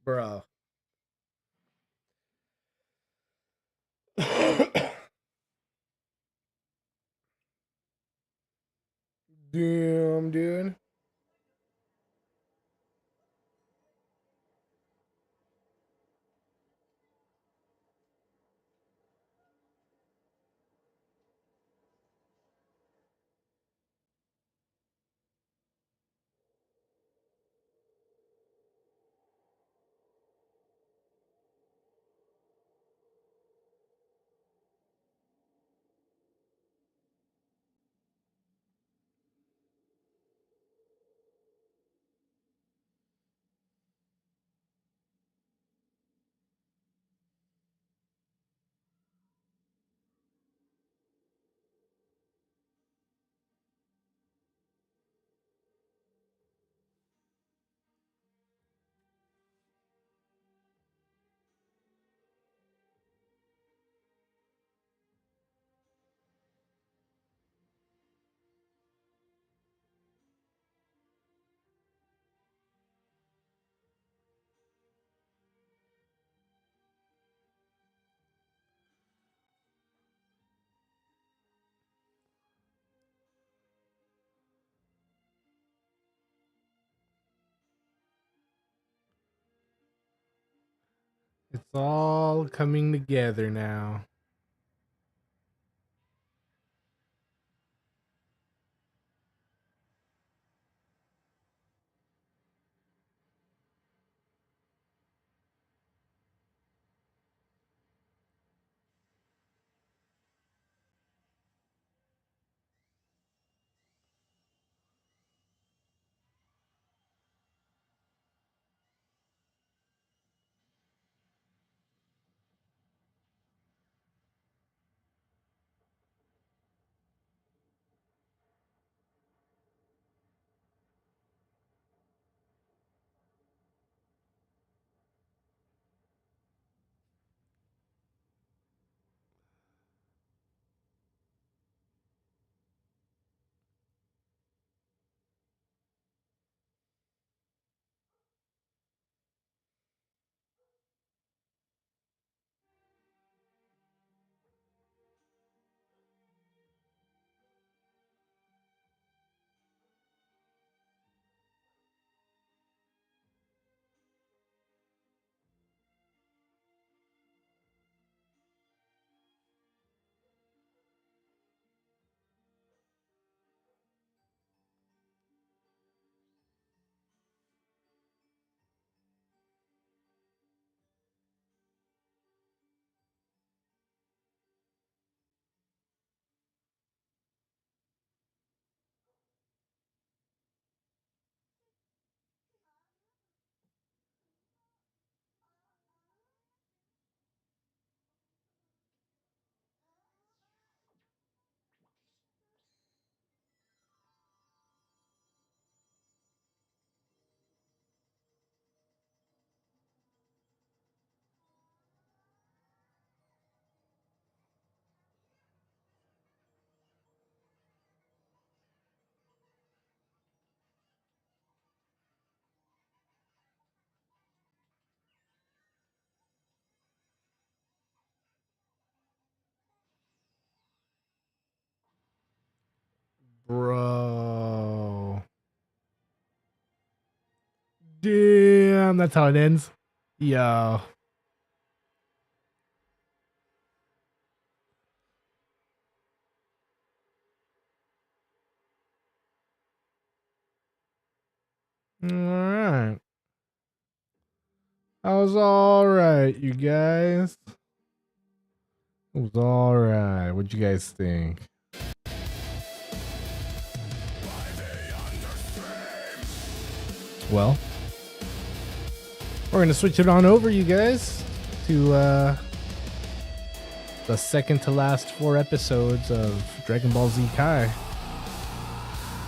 Bro. Damn, dude. It's all coming together now. Bro. Damn, that's how it ends. Yo. All right. I was all right, you guys. It was all right. What'd you guys think? Well, we're gonna switch it on over, you guys, to the second to last 4 episodes of Dragon Ball Z Kai.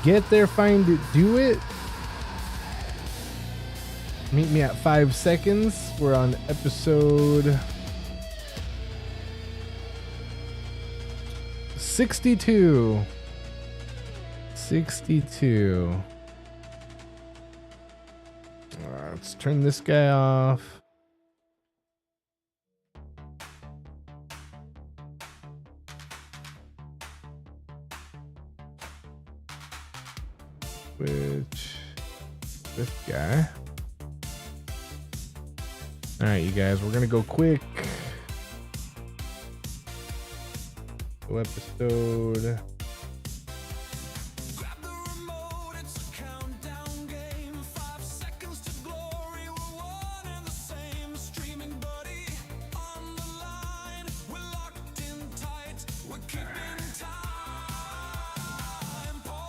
Get there, find it, do it. Meet me at 5 seconds. We're on episode 62. 62. Let's turn this guy off. Switch this guy. All right, you guys, we're gonna go quick. Go episode.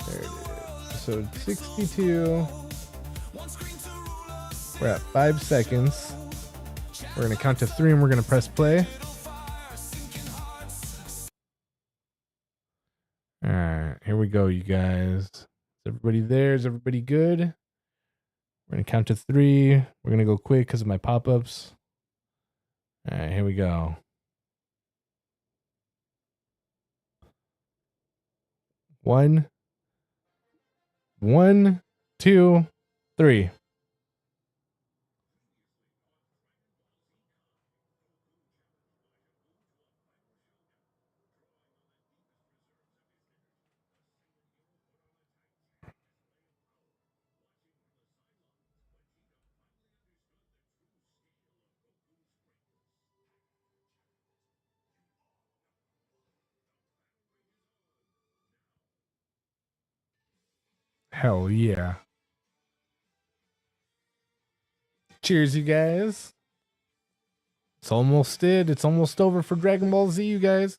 There it is. Episode 62. We're at 5 seconds. We're gonna count to 3 and we're gonna press play. All right, here we go, you guys. Is everybody there? Is everybody good? We're gonna count to 3. We're gonna go quick because of my pop-ups. All right, here we go. 1, 1, 2, 3. Hell yeah. Cheers, you guys. It's almost it. It's almost over for Dragon Ball Z, you guys.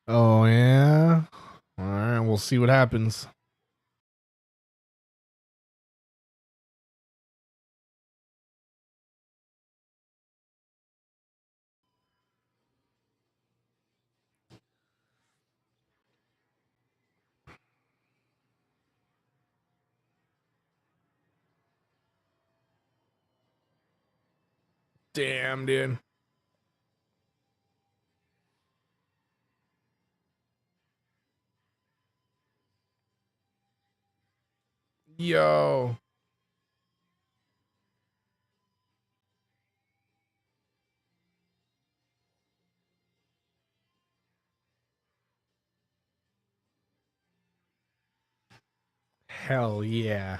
Oh, yeah. All right, we'll see what happens. Damn, dude. Yo. Hell yeah.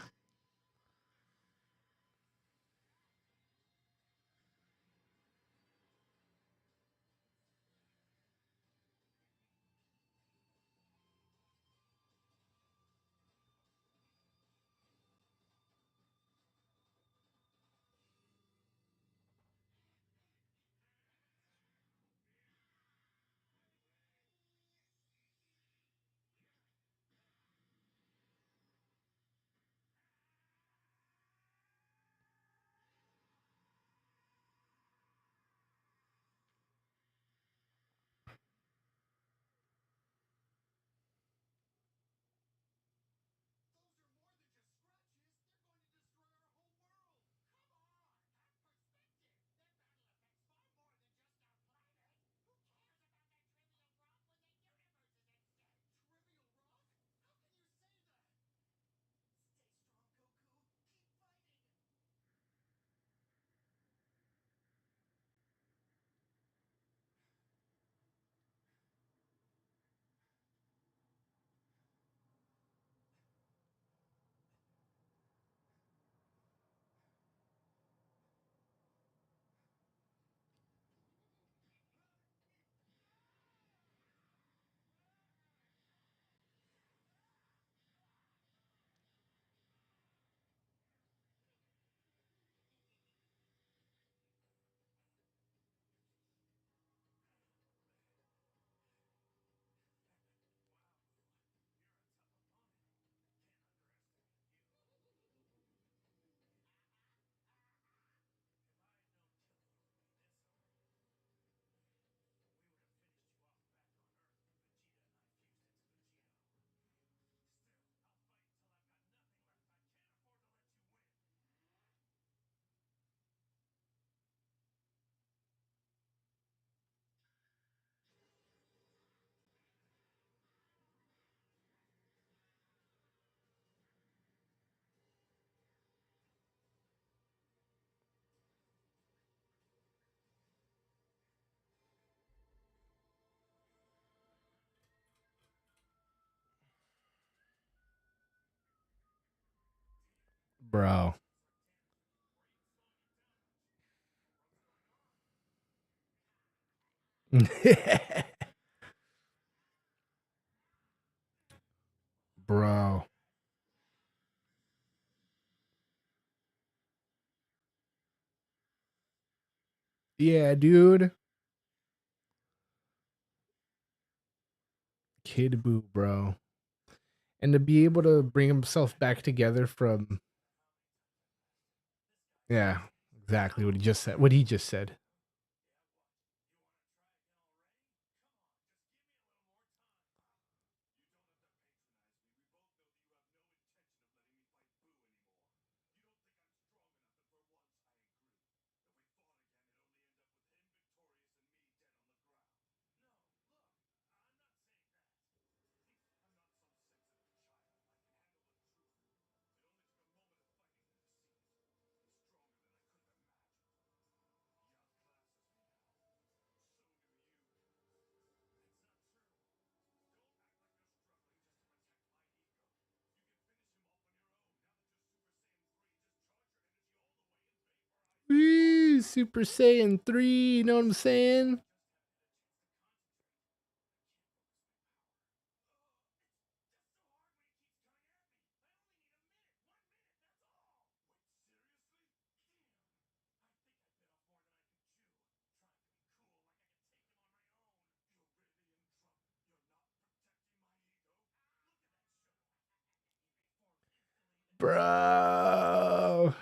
Bro. Bro. Yeah, dude. Kid Boo, bro. And to be able to bring himself back together from, yeah, exactly what he just said. What he just said. Woo, Super Saiyan 3, you know what I'm saying? Bro.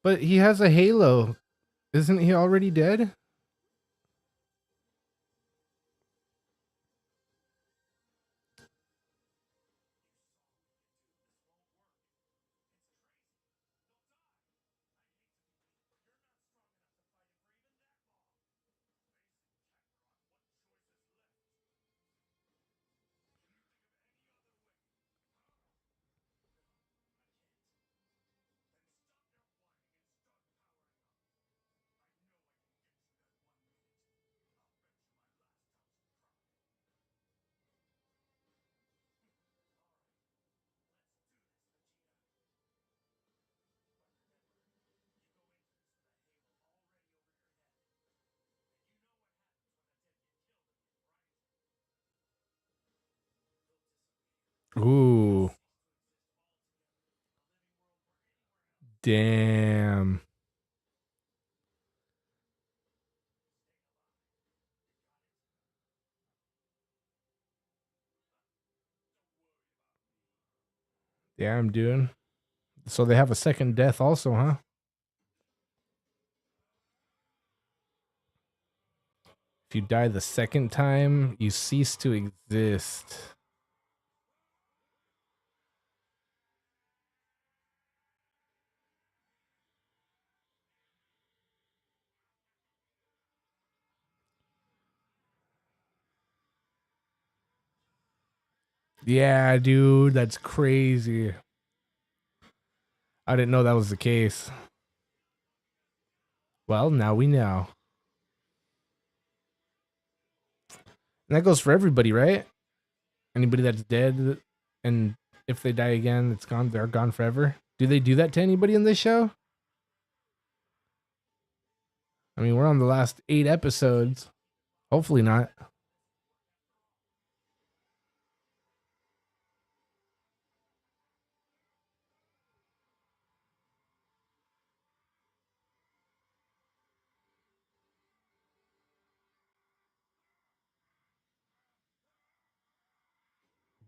But he has a halo. Isn't he already dead? Ooh. Damn. Damn, dude. So they have a second death also, huh? If you die the second time, you cease to exist. Yeah, dude, that's crazy. I didn't know that was the case. Well, now we know. And that goes for everybody, right? Anybody that's dead, and if they die again, it's gone. They're gone forever. Do they do that to anybody in this show? I mean, we're on the last 8 episodes. Hopefully not.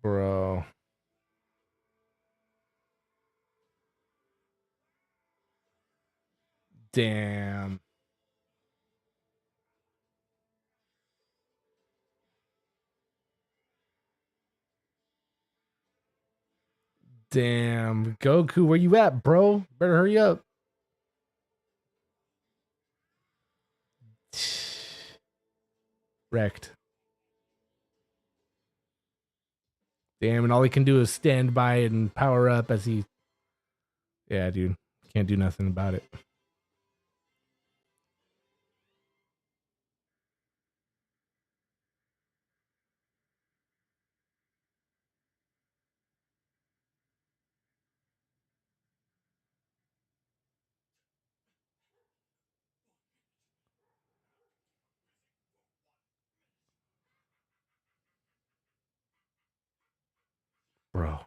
Bro. Damn. Damn. Goku, where you at, bro? Better hurry up. Wrecked. Damn, and all he can do is stand by and power up as he... Yeah, dude. Can't do nothing about it. Bro.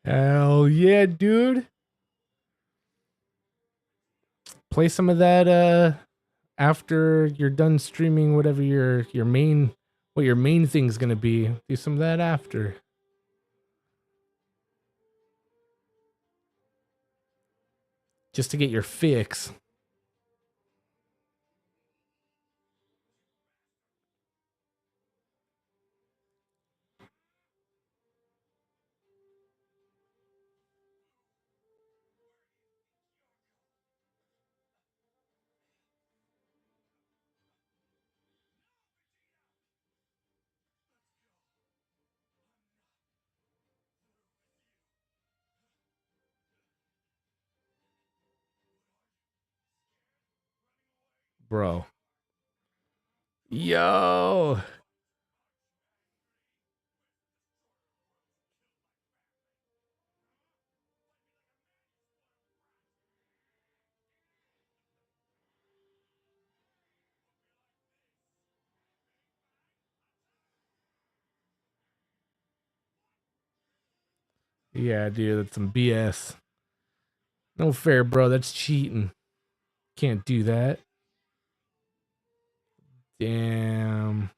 Hell yeah, dude. Play some of that after you're done streaming whatever your main what your main thing's gonna be. Do some of that after. Just to get your fix. Bro. Yo. Yeah, dude, that's some BS. No fair, bro. That's cheating. Can't do that. Damn.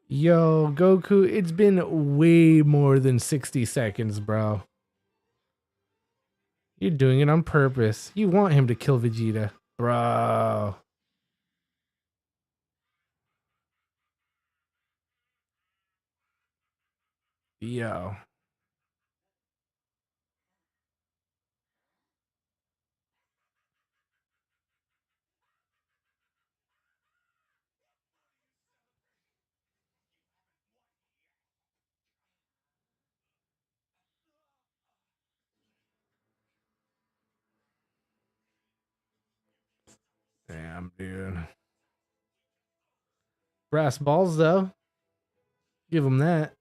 Yo, Goku, it's been way more than 60 seconds, bro. You're doing it on purpose. You want him to kill Vegeta. Bro. Yo. Damn, dude. Brass balls, though. Give him that.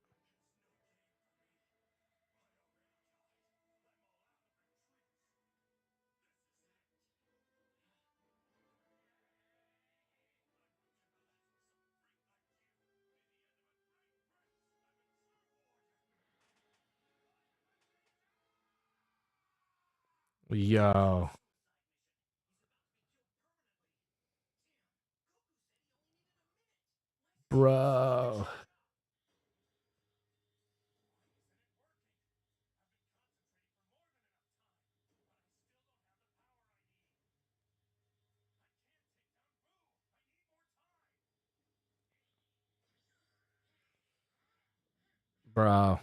Yo. Bro. Bro.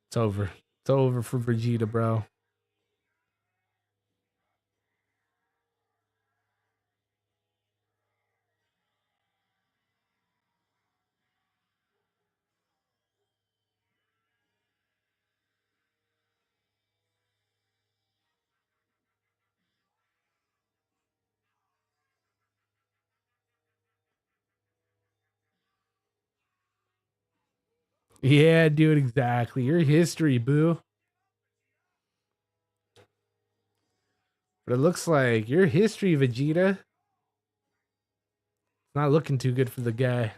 It's over. It's over for Vegeta, bro. Yeah, dude, exactly. Your history, boo. But it looks like your history, Vegeta. It's not looking too good for the guy.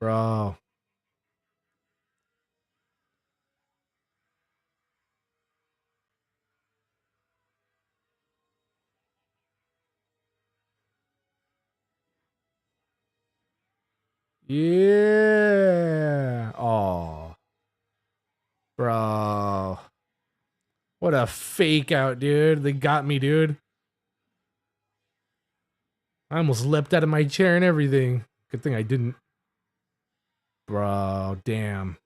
Bro. Yeah. Oh, bro. What a fake out, dude. They got me, dude. I almost leapt out of my chair and everything. Good thing I didn't. Bro, damn.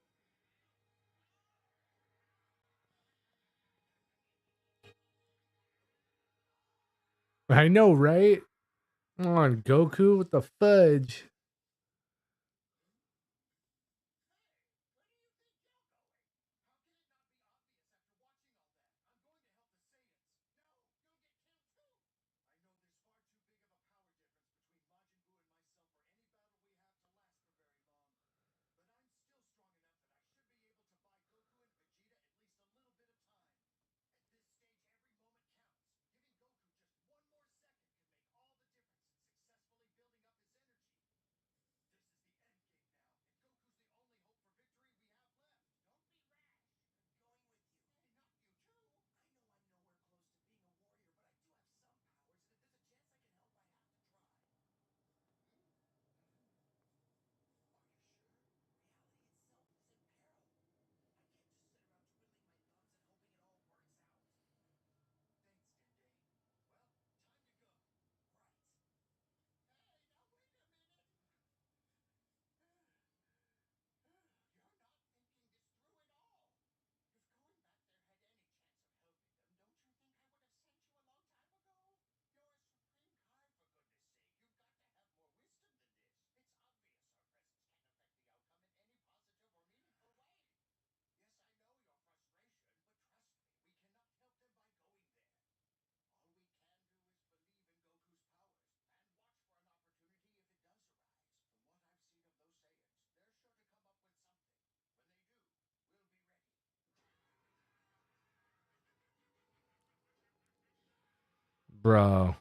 I know, right? Come on, Goku, what the fudge? Bro.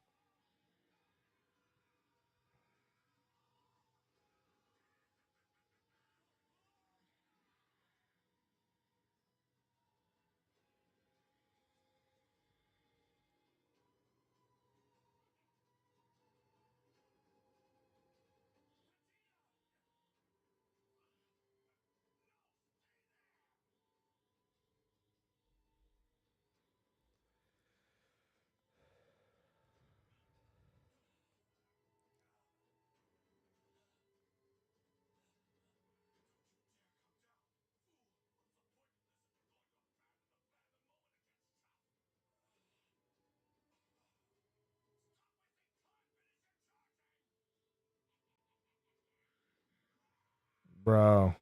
Bro.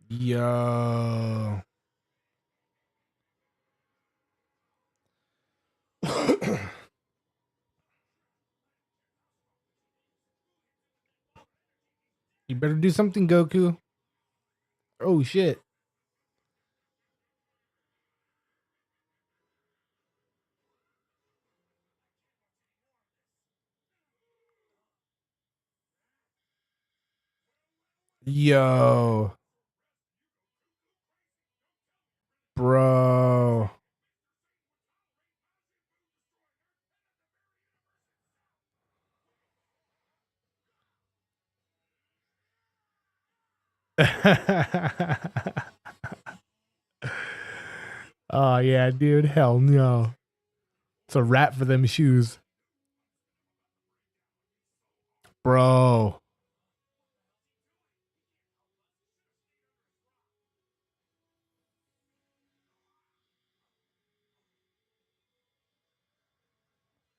Yo. You better do something, Goku. Oh, shit. Yo. Bro. Oh, yeah, dude. Hell no. It's a wrap for them shoes. Bro.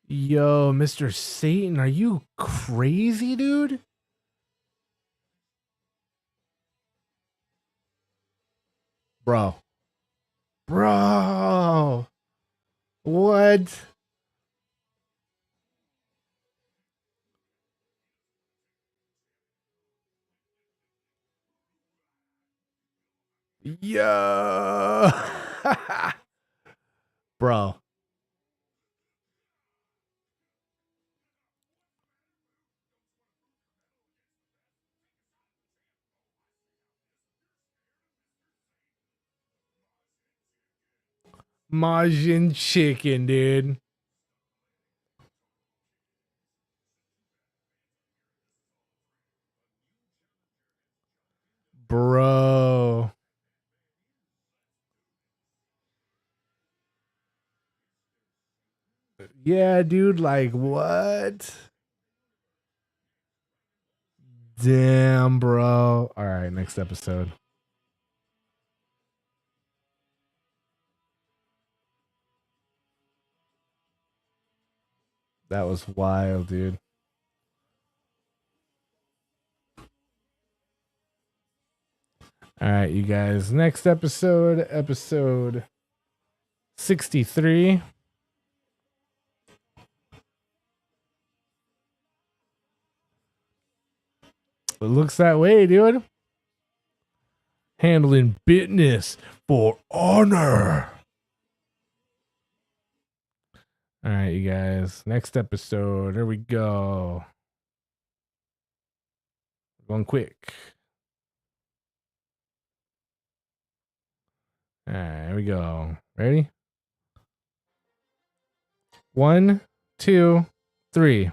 Yo, Mr. Satan, are you crazy, dude? Bro. Bro. What? Yo. Bro. Majin chicken, dude. Bro. Yeah, dude, like what? Damn, bro. All right, next episode. That was wild, dude. All right, you guys. Next episode, episode 63. It looks that way, dude. Handling business for honor. All right, you guys. Next episode. Here we go. Going quick. All right, here we go. Ready? 1, 2, 3.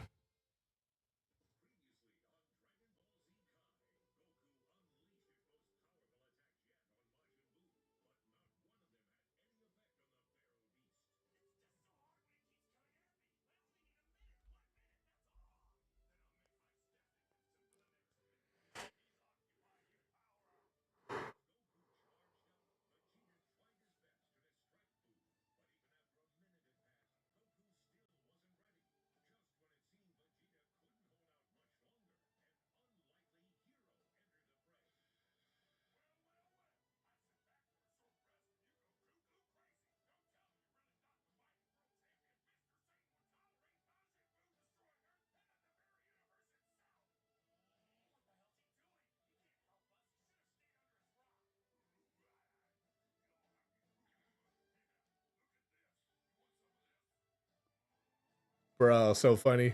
Bro, so funny.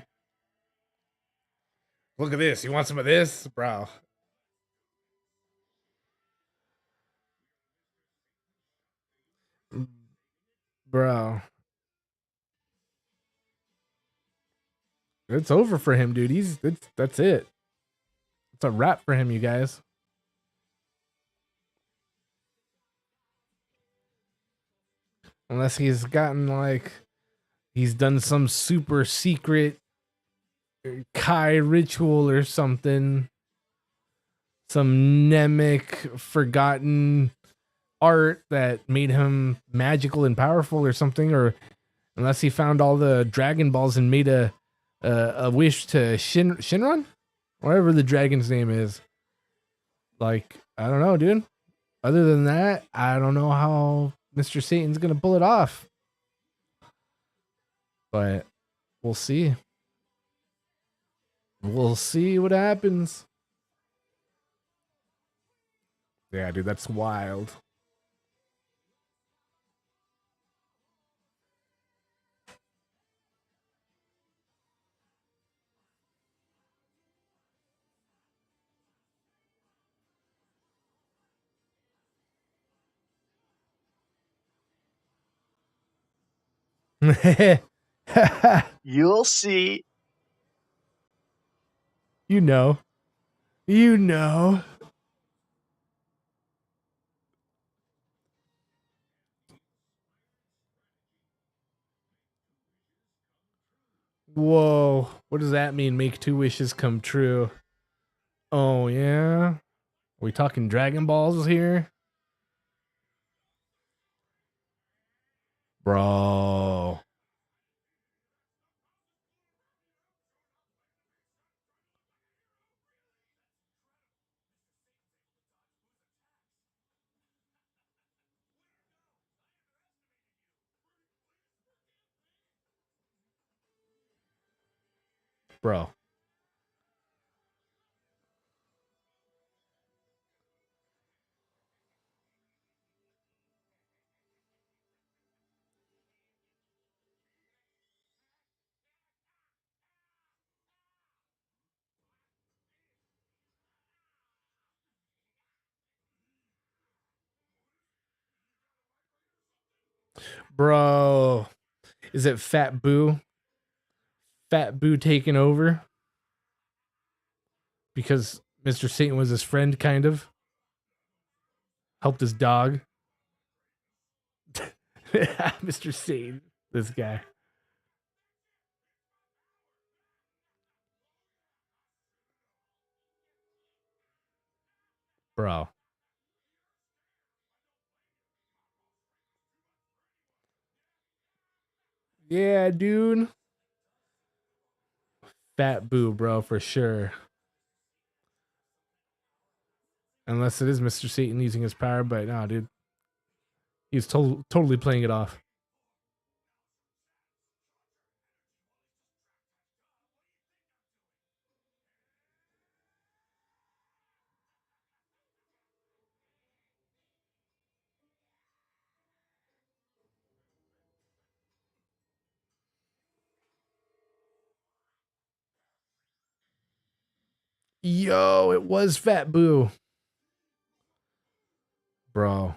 Look at this. You want some of this? Bro. Bro. It's over for him, dude. That's it. It's a wrap for him, you guys. Unless he's gotten like he's done some super secret Kai ritual or something. Some Namek forgotten art that made him magical and powerful or something, or unless he found all the Dragon Balls and made a wish to Shinron, whatever the dragon's name is. Like, I don't know, dude. Other than that, I don't know how Mr. Satan's gonna pull it off. But we'll see. We'll see what happens. Yeah, dude, that's wild. You'll see. You know. You know. Whoa. What does that mean? Make 2 wishes come true. Oh, yeah? Are we talking Dragon Balls here? Bro. Bro. Bro, is it Fat Boo? Fat Boo taking over? Because Mr. Satan was his friend, kind of. Helped his dog. Mr. Satan, this guy. Bro. Yeah, dude. Fat Boo, bro, for sure. Unless it is Mr. Satan using his power, but no, dude. He's totally playing it off. Yo, it was Fat Boo. Bro.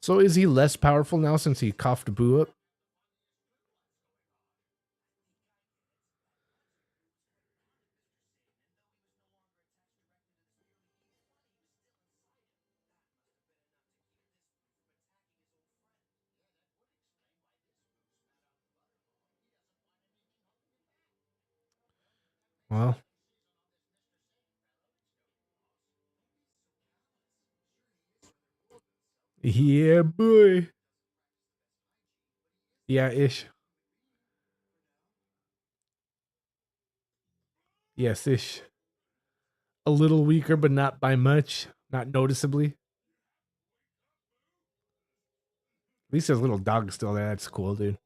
So is he less powerful now since he coughed Boo up? Well. Yeah, boy. Yeah, ish. Yes, ish. A little weaker, but not by much. Not noticeably. At least his little dog's still there. That's cool, dude.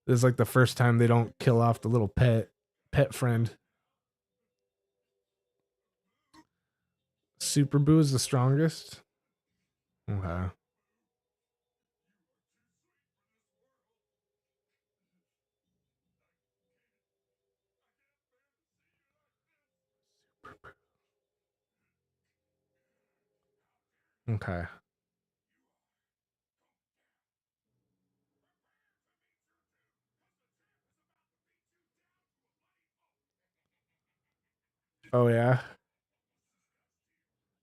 This is like the first time they don't kill off the little pet friend. Super Boo is the strongest. Okay. Okay. Oh yeah.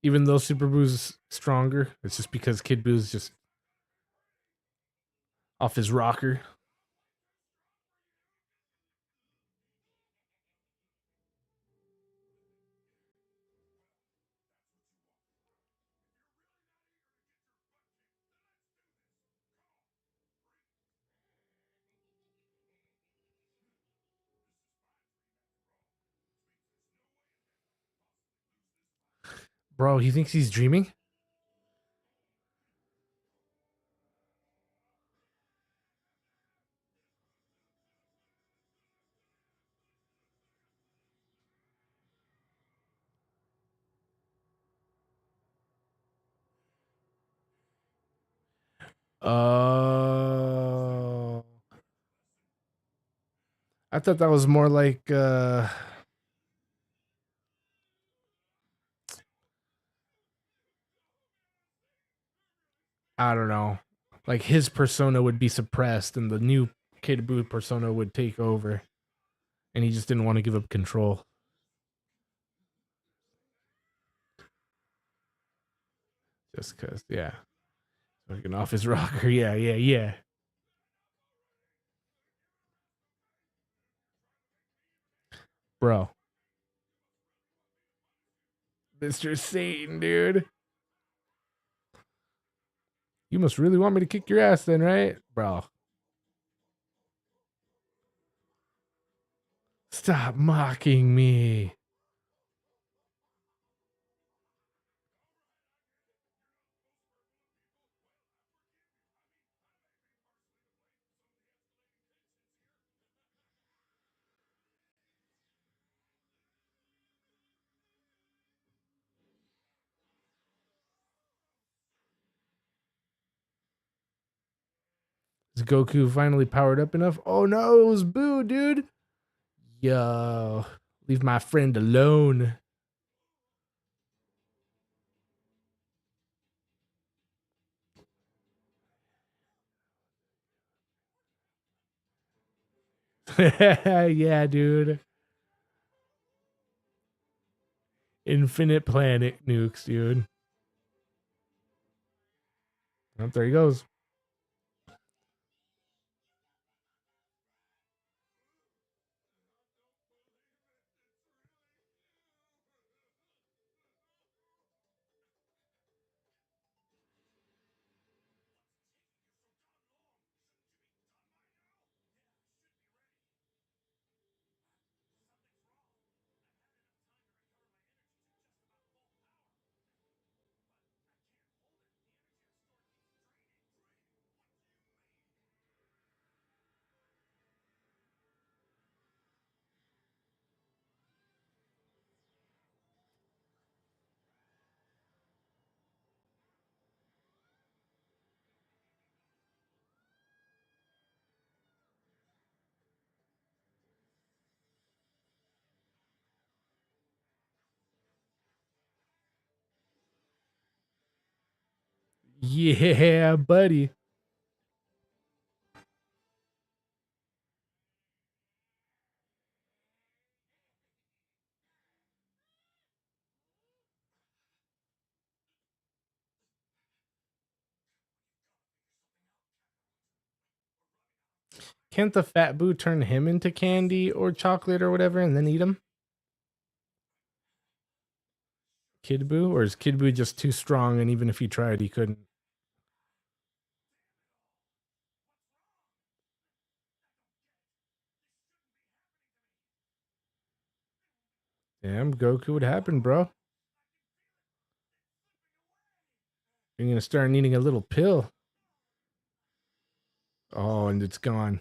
Even though Super Boo's stronger, it's just because Kid Boo's just off his rocker. Bro, he thinks he's dreaming? Oh. I thought that was more like I don't know. Like his persona would be suppressed and the new Kid Boo persona would take over. And he just didn't want to give up control. Just cause, yeah. Fucking off his rocker. Yeah, yeah, yeah. Bro. Mr. Satan, dude. You must really want me to kick your ass then, right? Bro. Stop mocking me. Is Goku finally powered up enough? Oh no, it was Boo, dude. Yo, leave my friend alone. Yeah, dude. Infinite planet nukes, dude. Oh, there he goes. Yeah, buddy. Can't the fat boo turn him into candy or chocolate or whatever and then eat him? Kid Boo? Or is Kid Boo just too strong and even if he tried, he couldn't? Damn, Goku, what happened, bro? You're gonna start needing a little pill. Oh, and it's gone.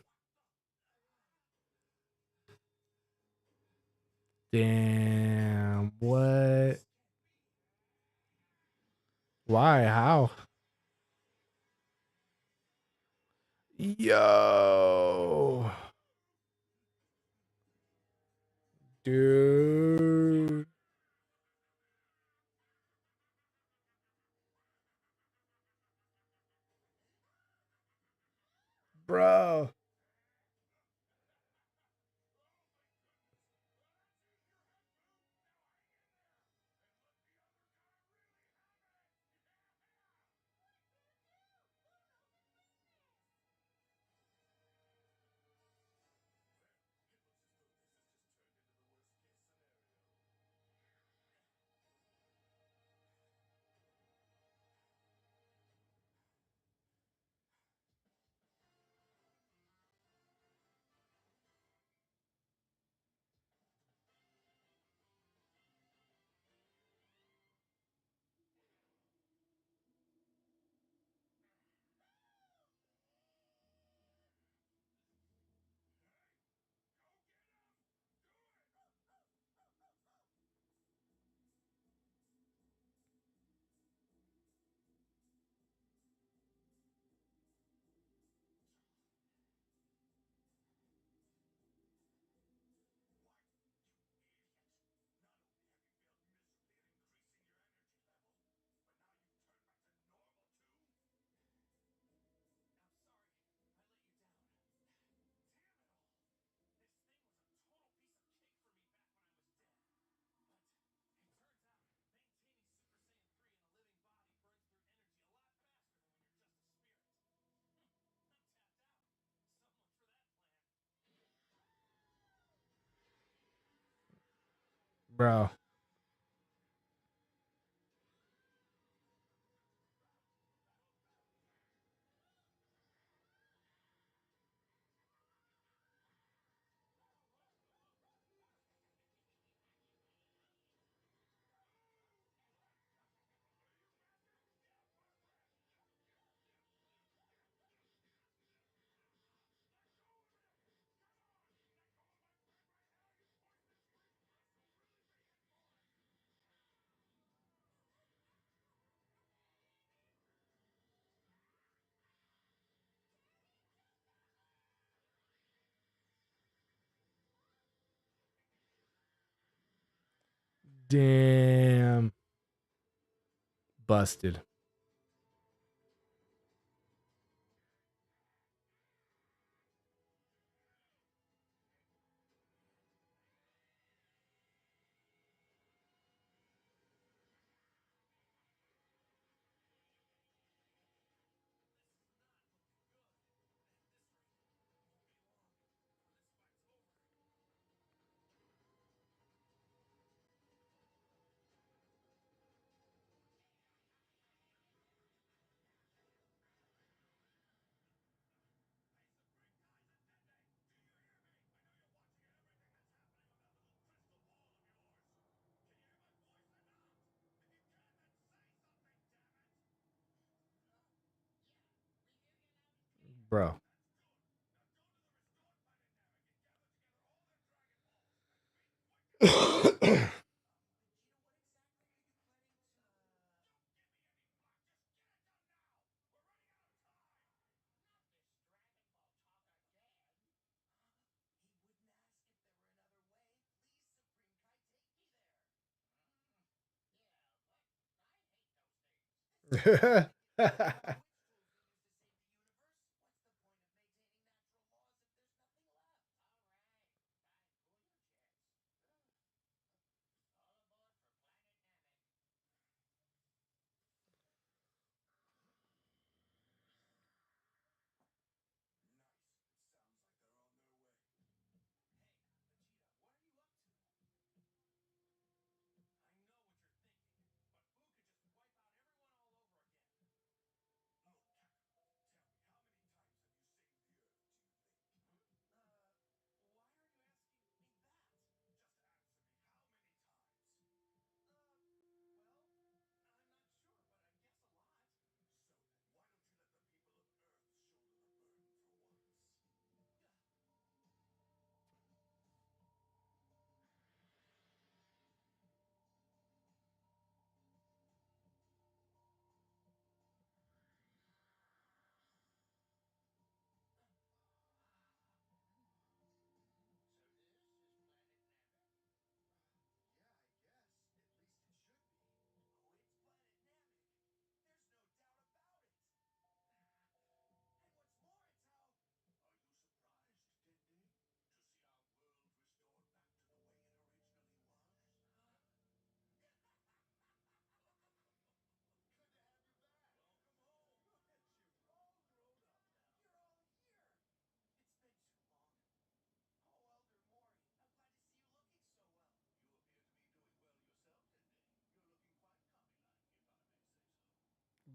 Damn, what? Why? How? Yo. Dude. Bro. Bro. Damn. Busted. Bro.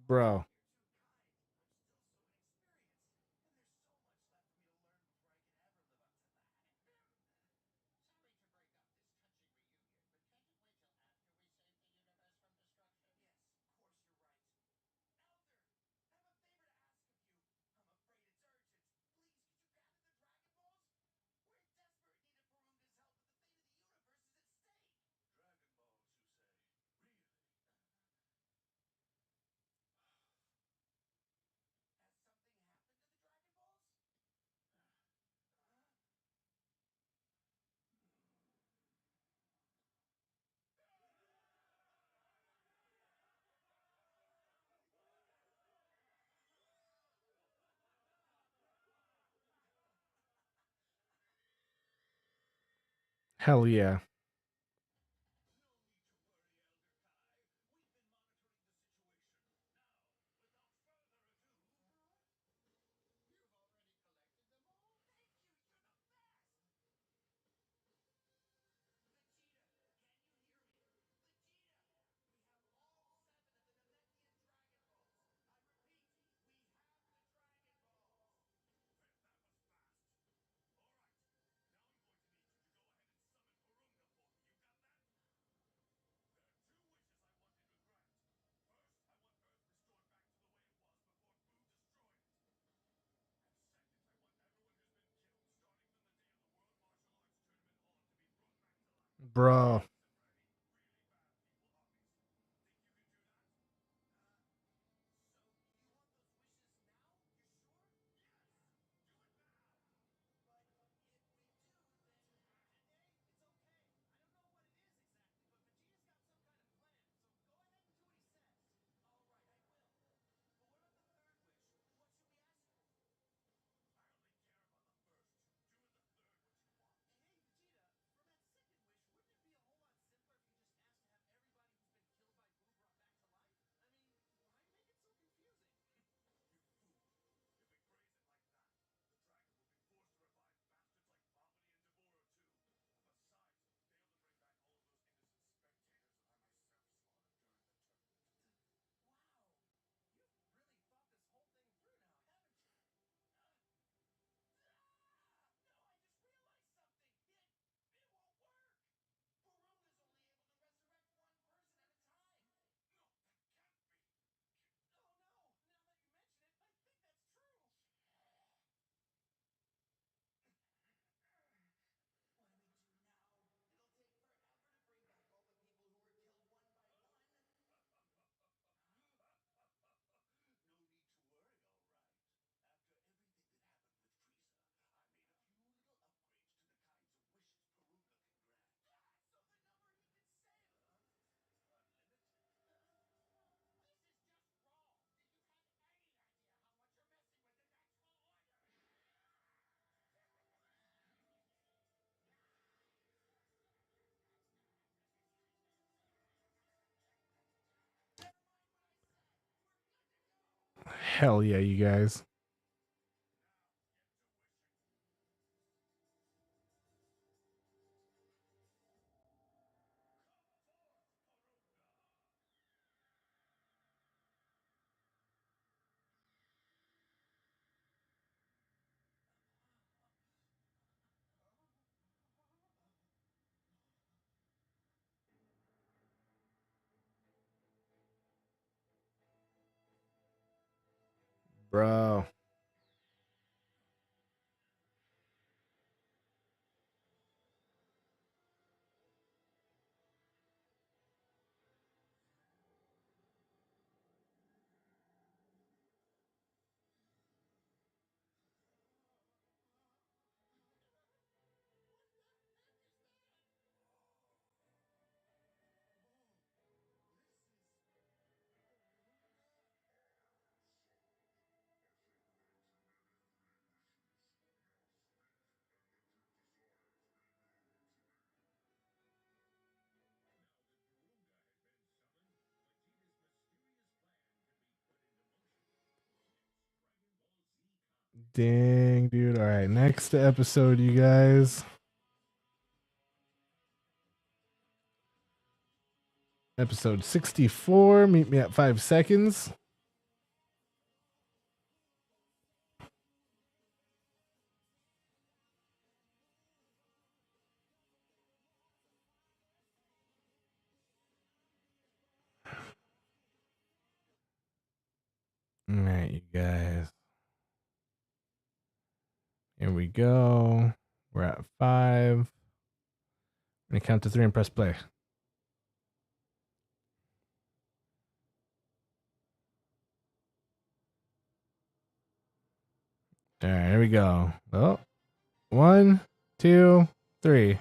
Bro. Hell yeah. Bro. Hell yeah, you guys. Bro. Dang, dude. All right, next episode, you guys. Episode 64. Meet me at 5 seconds. All right, you guys. Here we go. We're at 5. I'm going to count to 3 and press play. All right, here we go. Oh, 1, 2, 3.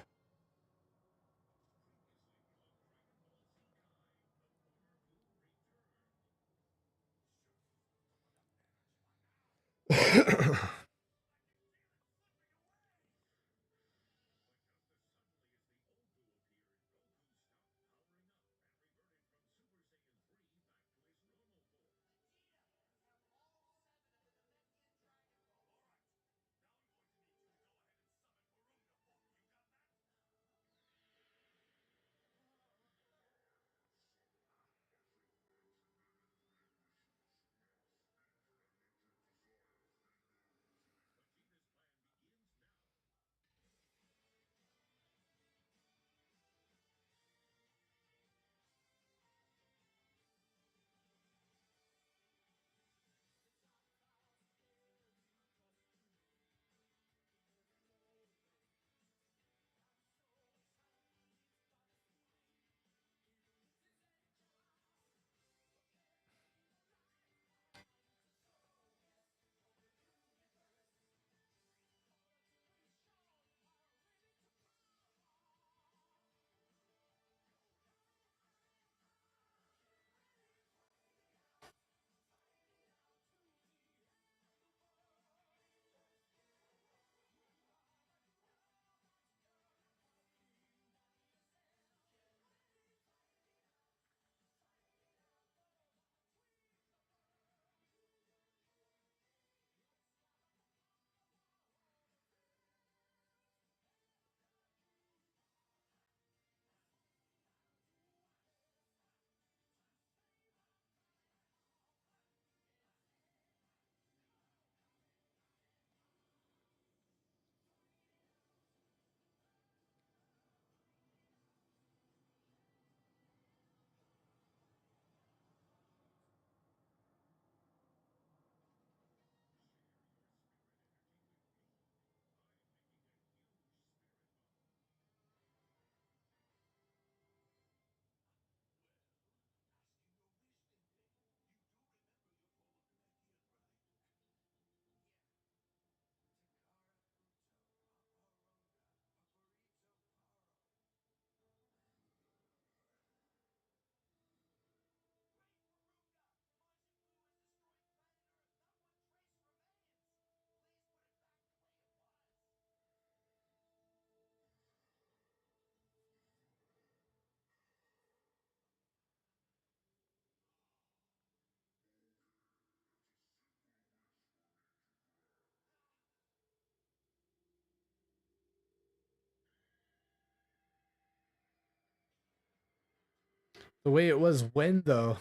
The way it was when, though.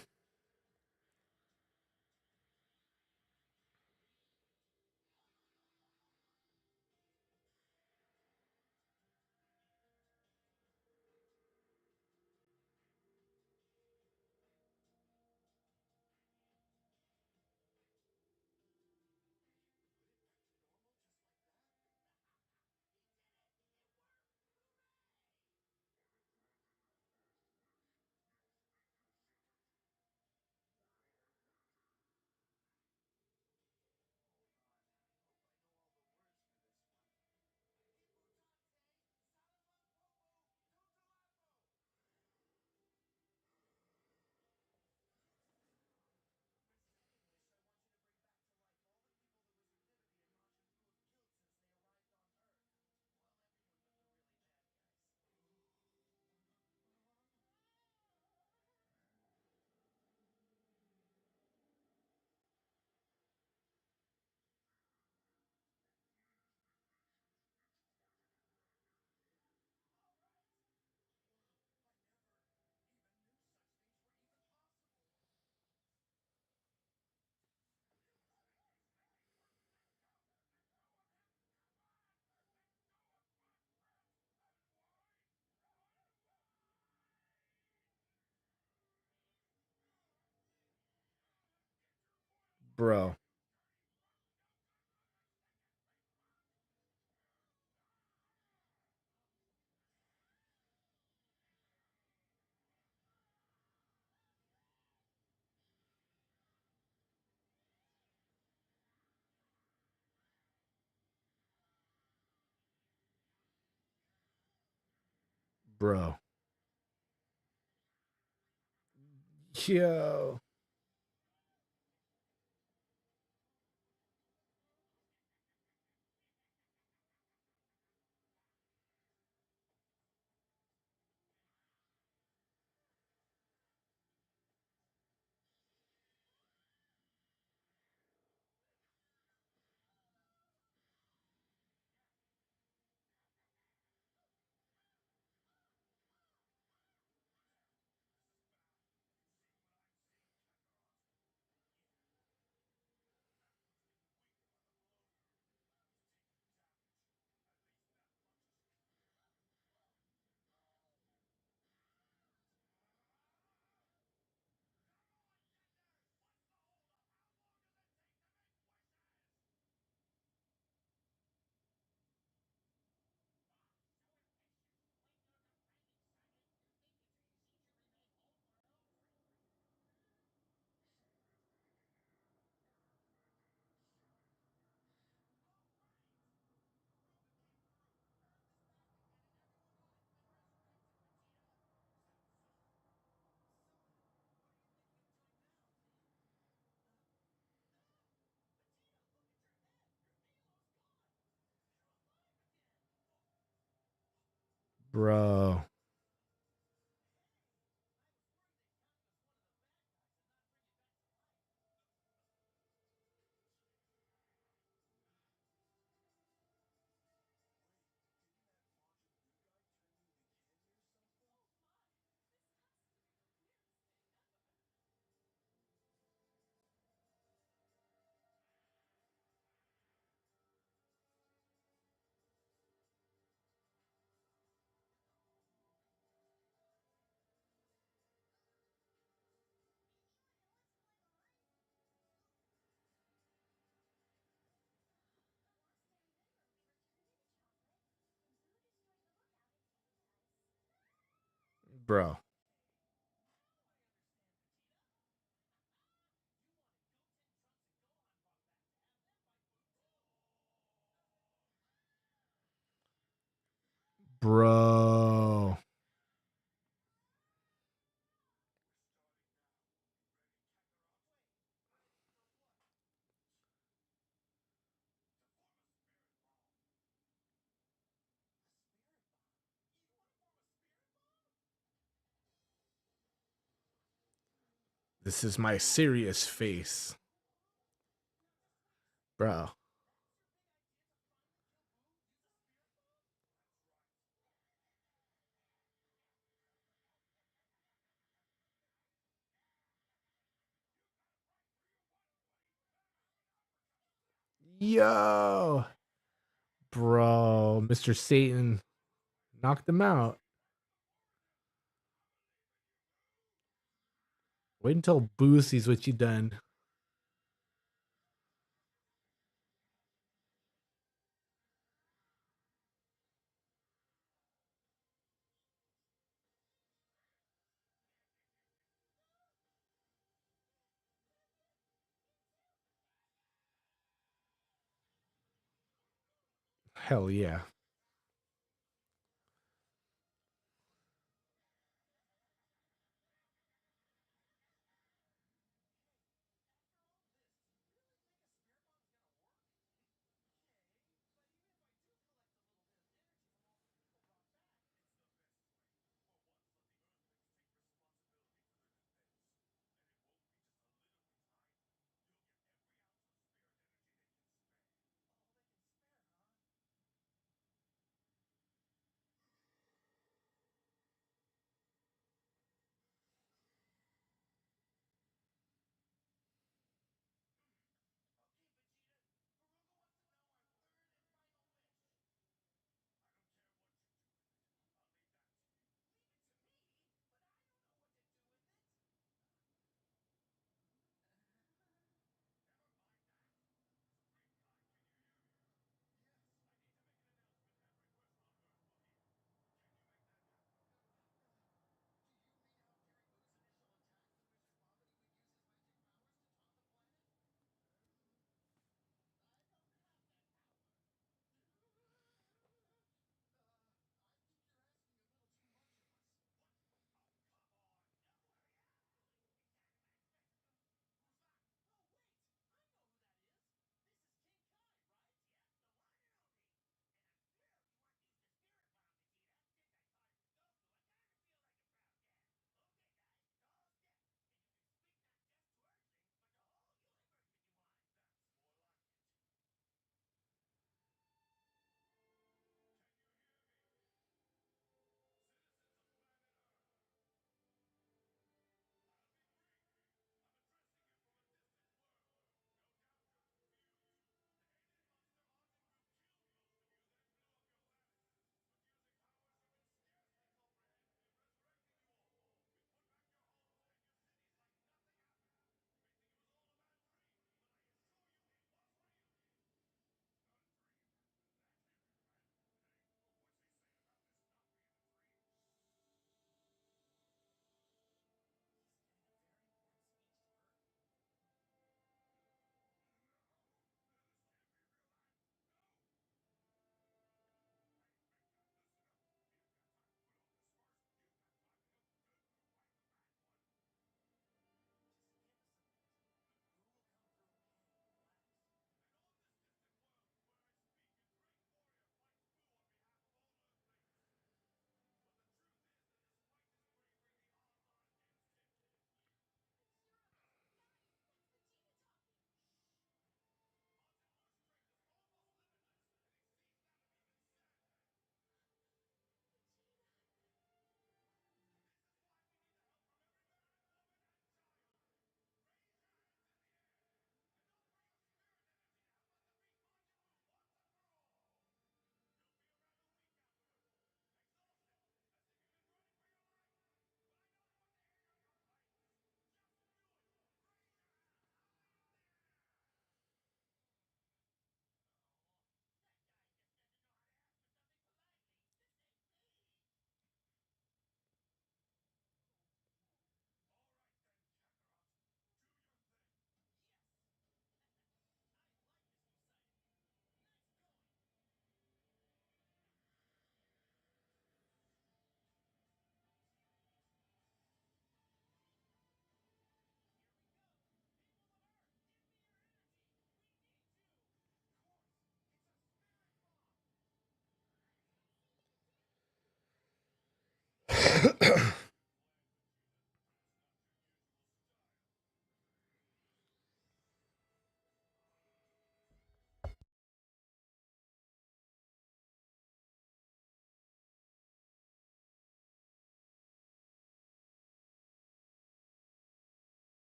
Bro. Bro. Yo. Bro. Bro. Bro. This is my serious face. Bro. Yo, bro, Mr. Satan knocked him out. Wait until Boo sees what you done. Hell yeah.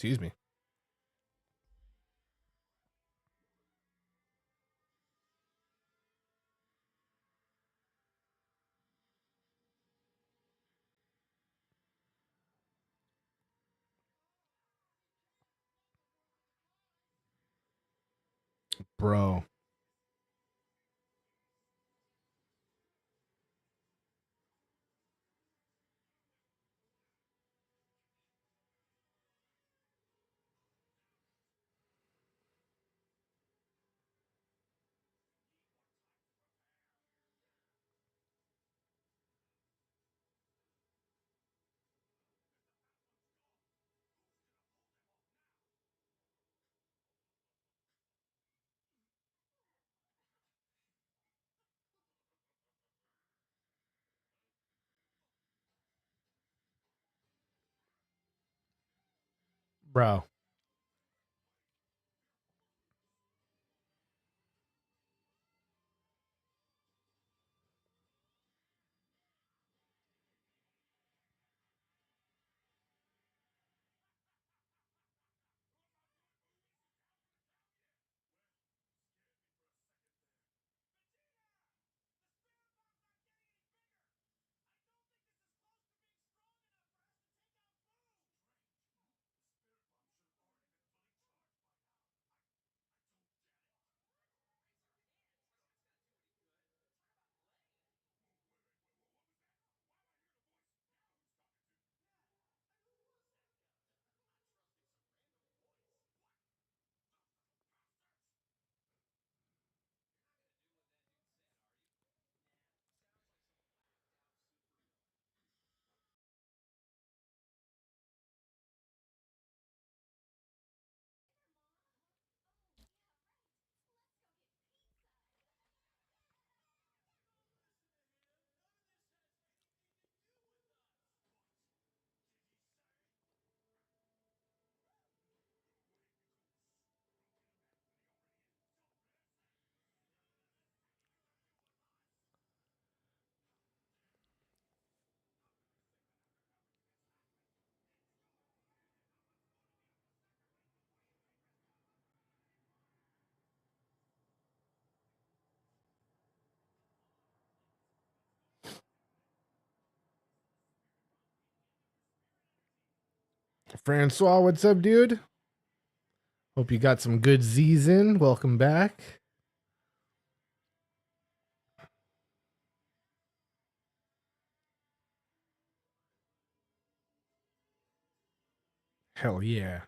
Excuse me. Bro. Bro. Francois, what's up, dude? Hope you got some good Z's in. Welcome back. Hell yeah.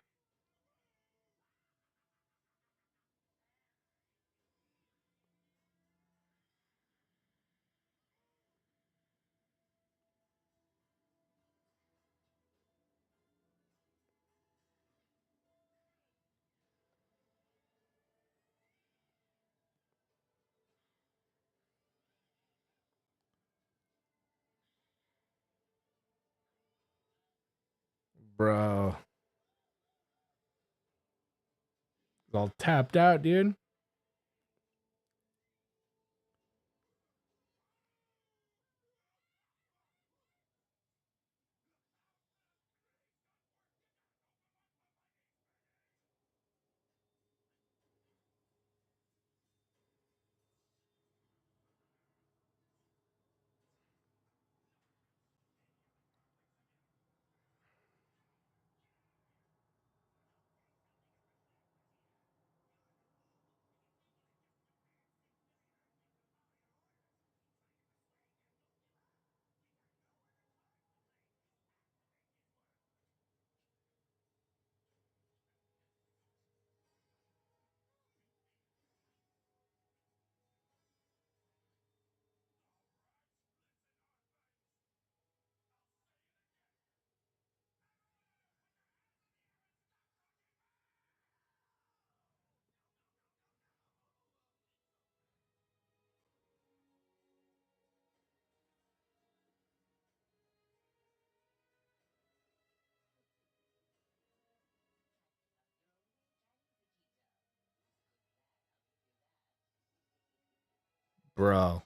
Bro. All tapped out, dude. Bro.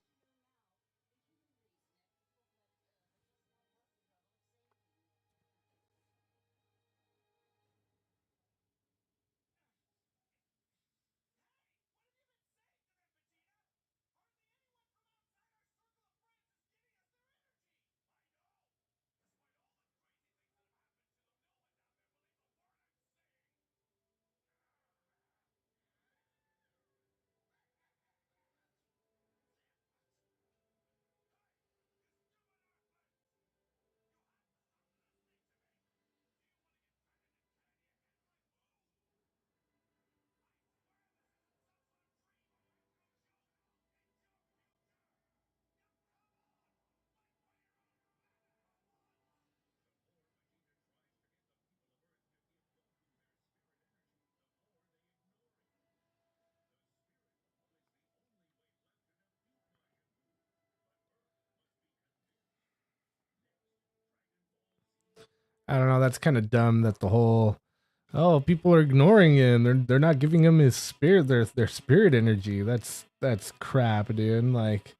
I don't know. That's kind of dumb. That the whole people are ignoring him. They're not giving him his spirit, their spirit energy. That's crap, dude. Like,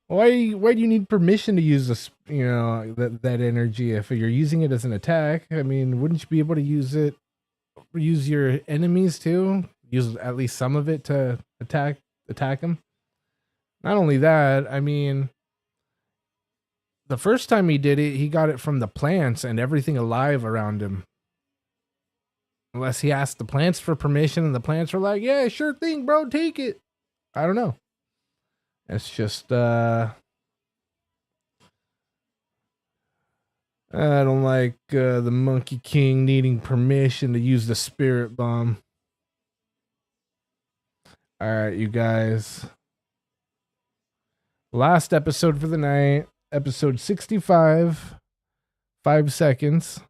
why do you need permission to use this? You know that energy if you're using it as an attack. I mean, wouldn't you be able to use your enemies too? Use at least some of it to attack them. Not only that, I mean, the first time he did it, he got it from the plants and everything alive around him. Unless he asked the plants for permission and the plants were like, yeah, sure thing, bro, take it. I don't know. It's just, I don't like the Monkey King needing permission to use the spirit bomb. All right, you guys. Last episode for the night, episode 65, 5 seconds.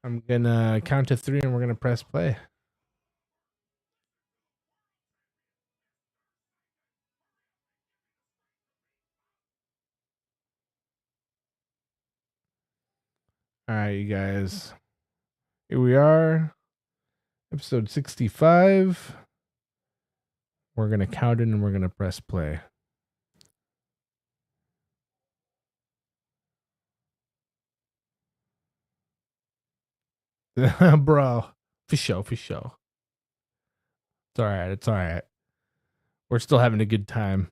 I'm gonna count to 3 and we're gonna press play. All right, you guys. Here we are, episode 65. We're gonna count it and we're gonna press play. Bro, for sure. It's all right. It's all right. We're still having a good time.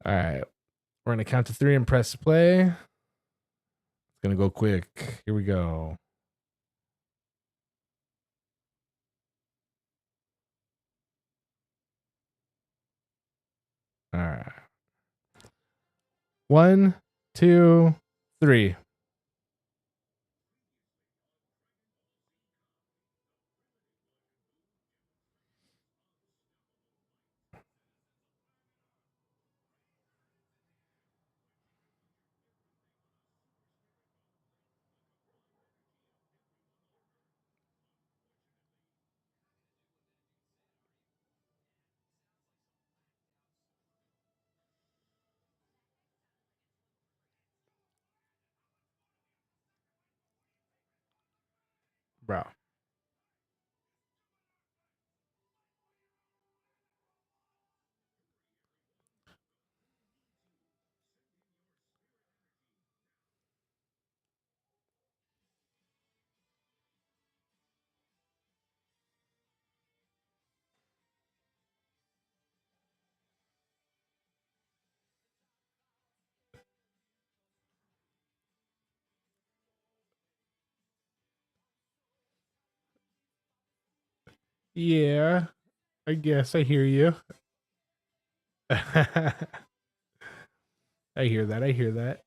All right. We're going to count to 3 and press play. It's going to go quick. Here we go. All right. 1, 2, 3. Bro. Yeah, I guess I hear you. I hear that. I hear that.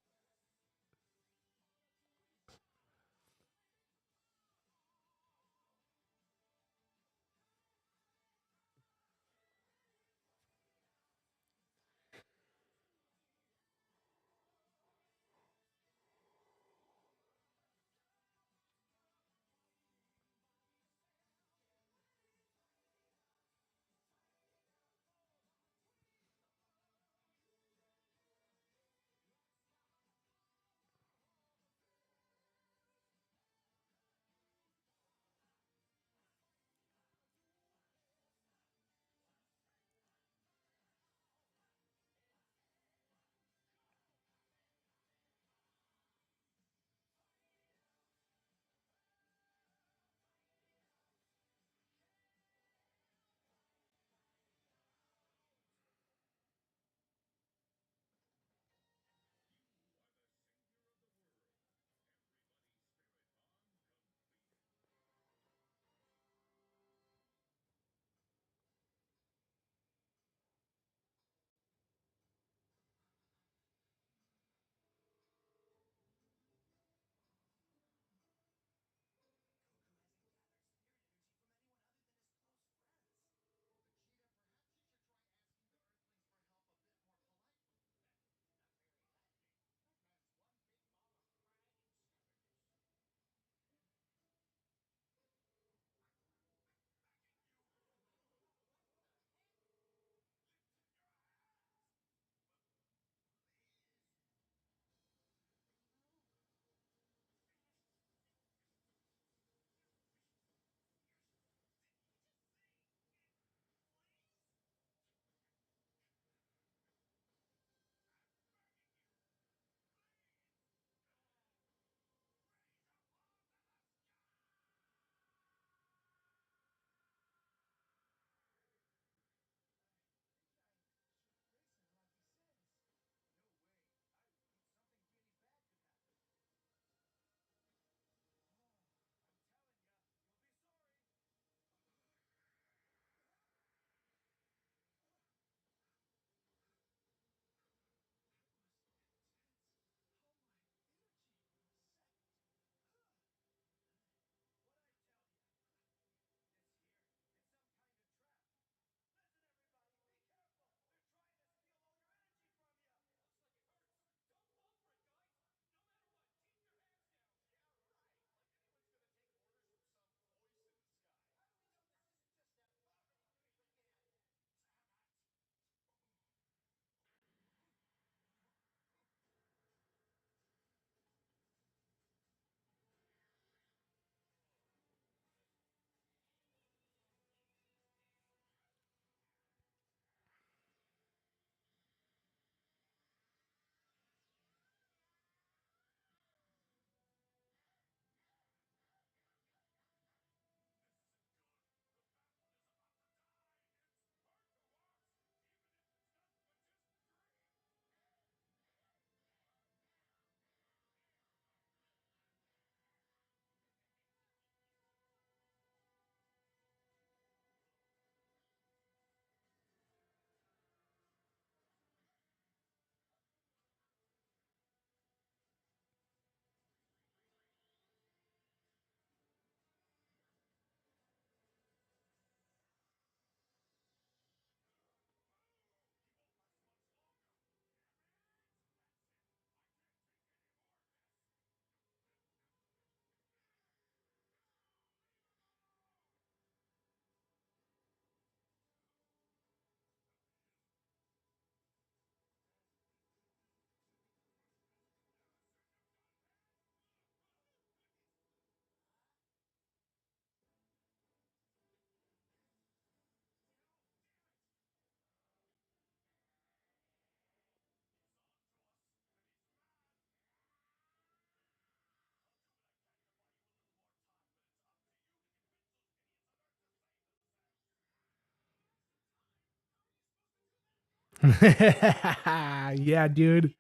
Yeah, dude.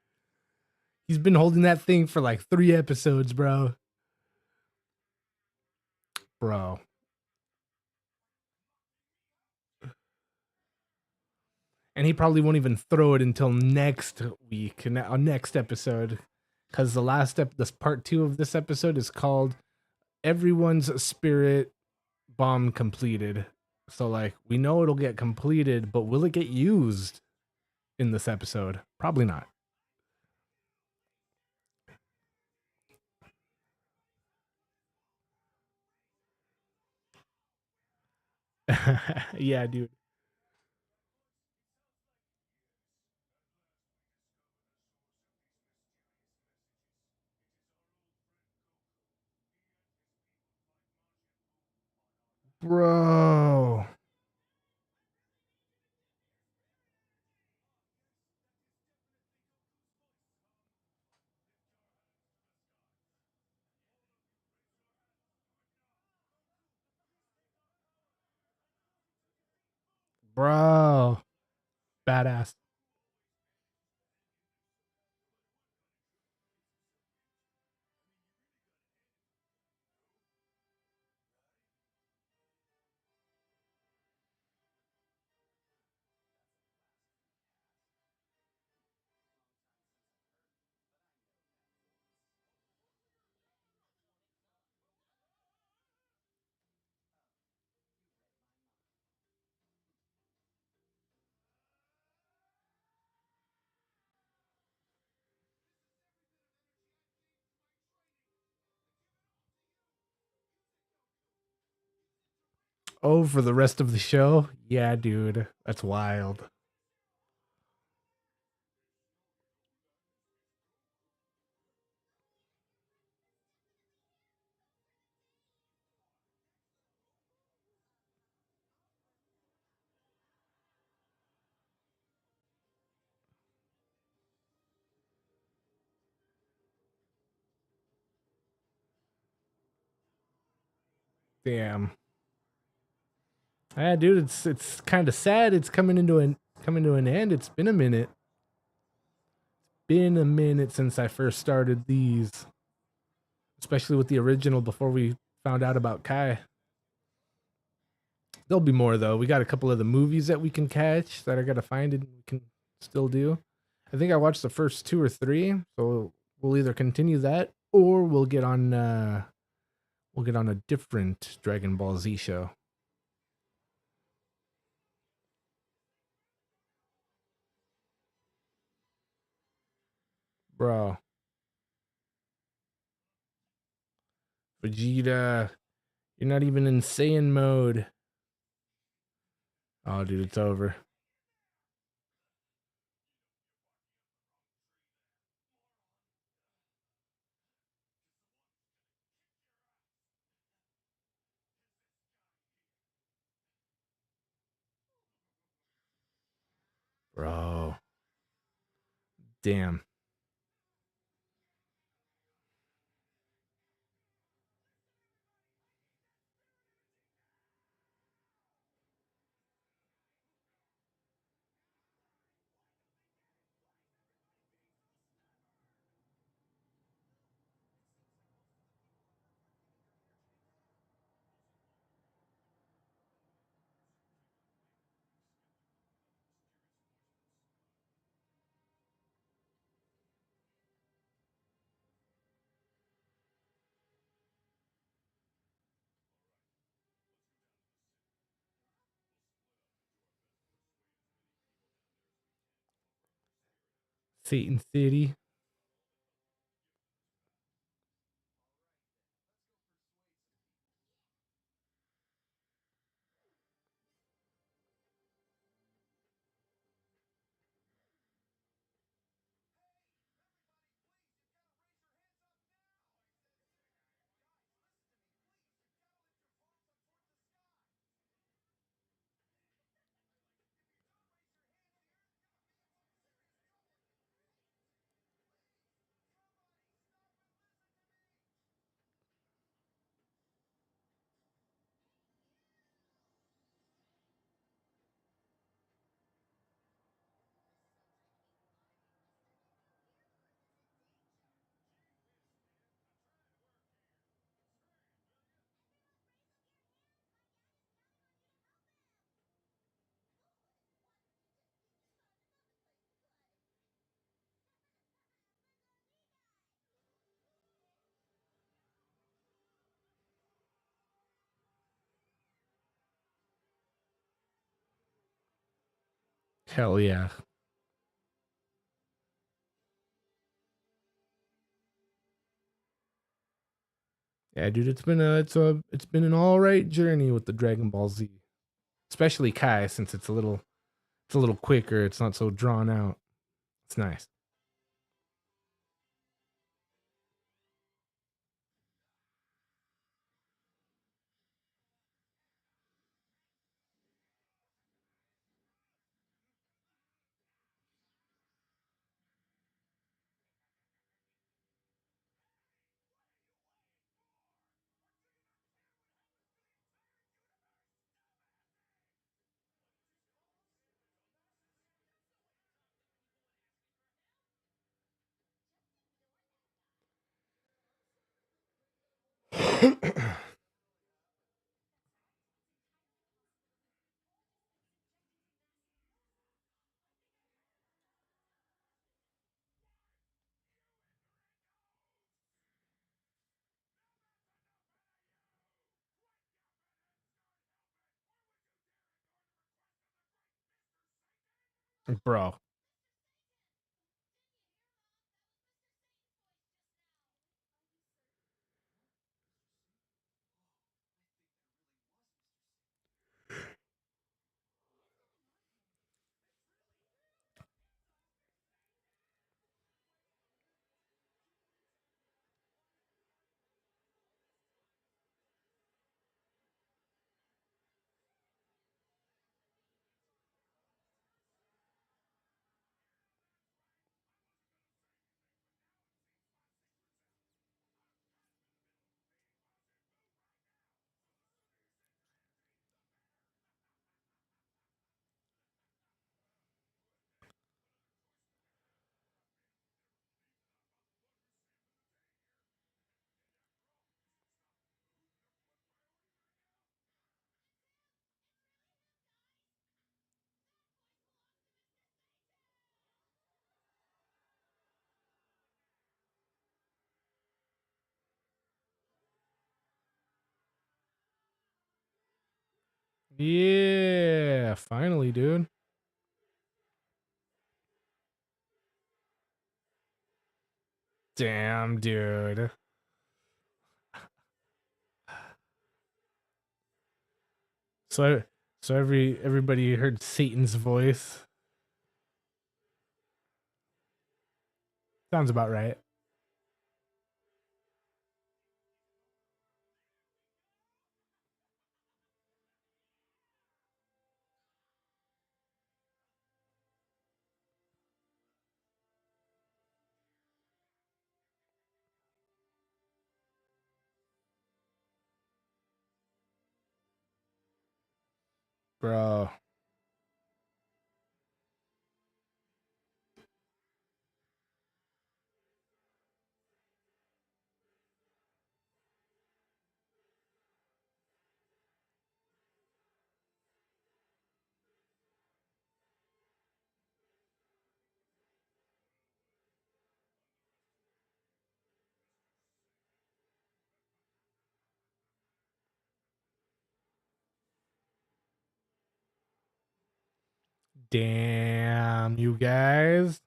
He's been holding that thing for like 3 episodes, bro. Bro. And he probably won't even throw it until next week, next episode. Because this part 2 of this episode is called Everyone's Spirit Bomb Completed. So, like, we know it'll get completed, but will it get used in this episode? Probably not. Yeah, dude. Bro. Bro. Badass. Oh, for the rest of the show? Yeah, dude. That's wild. Damn. Yeah, dude, it's kind of sad. It's coming to an end. It's been a minute. Been a minute since I first started these, especially with the original before we found out about Kai. There'll be more though. We got a couple of the movies that we can catch that I gotta find and we can still do. I think I watched the first 2 or 3, so we'll either continue that or we'll get on a different Dragon Ball Z show. Bro, Vegeta, you're not even in Saiyan mode. Oh, dude, it's over. Bro, damn. Satan City. Hell yeah. Yeah, dude, it's been an all right journey with the Dragon Ball Z, especially Kai, since it's a little quicker. It's not so drawn out. It's nice. Bro. Yeah, finally, dude. Damn, dude. So everybody heard Satan's voice. Sounds about right. Bro. Damn, you guys.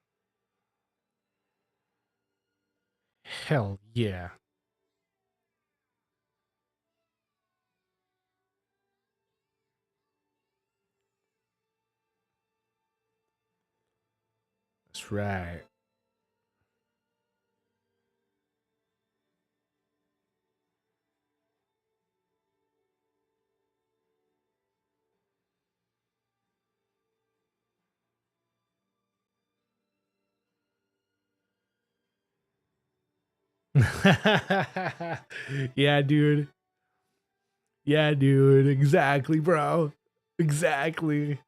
Hell yeah. That's right. Yeah, dude. Yeah, dude. Exactly, bro. Exactly.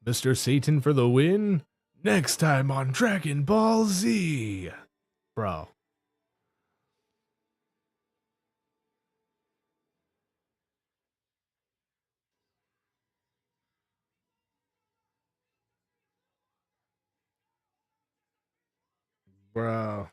Mr. Satan for the win. Next time on Dragon Ball Z. Bro. Bro.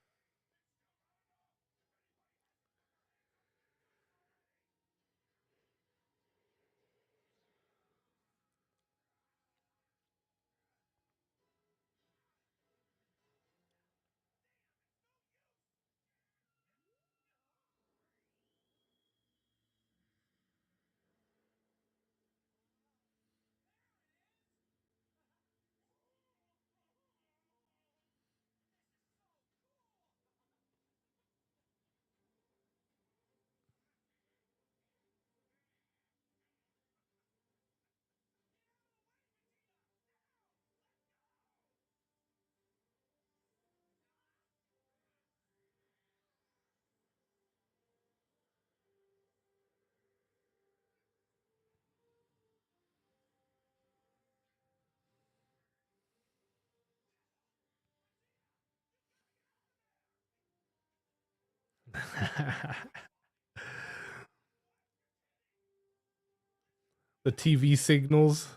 The TV signals.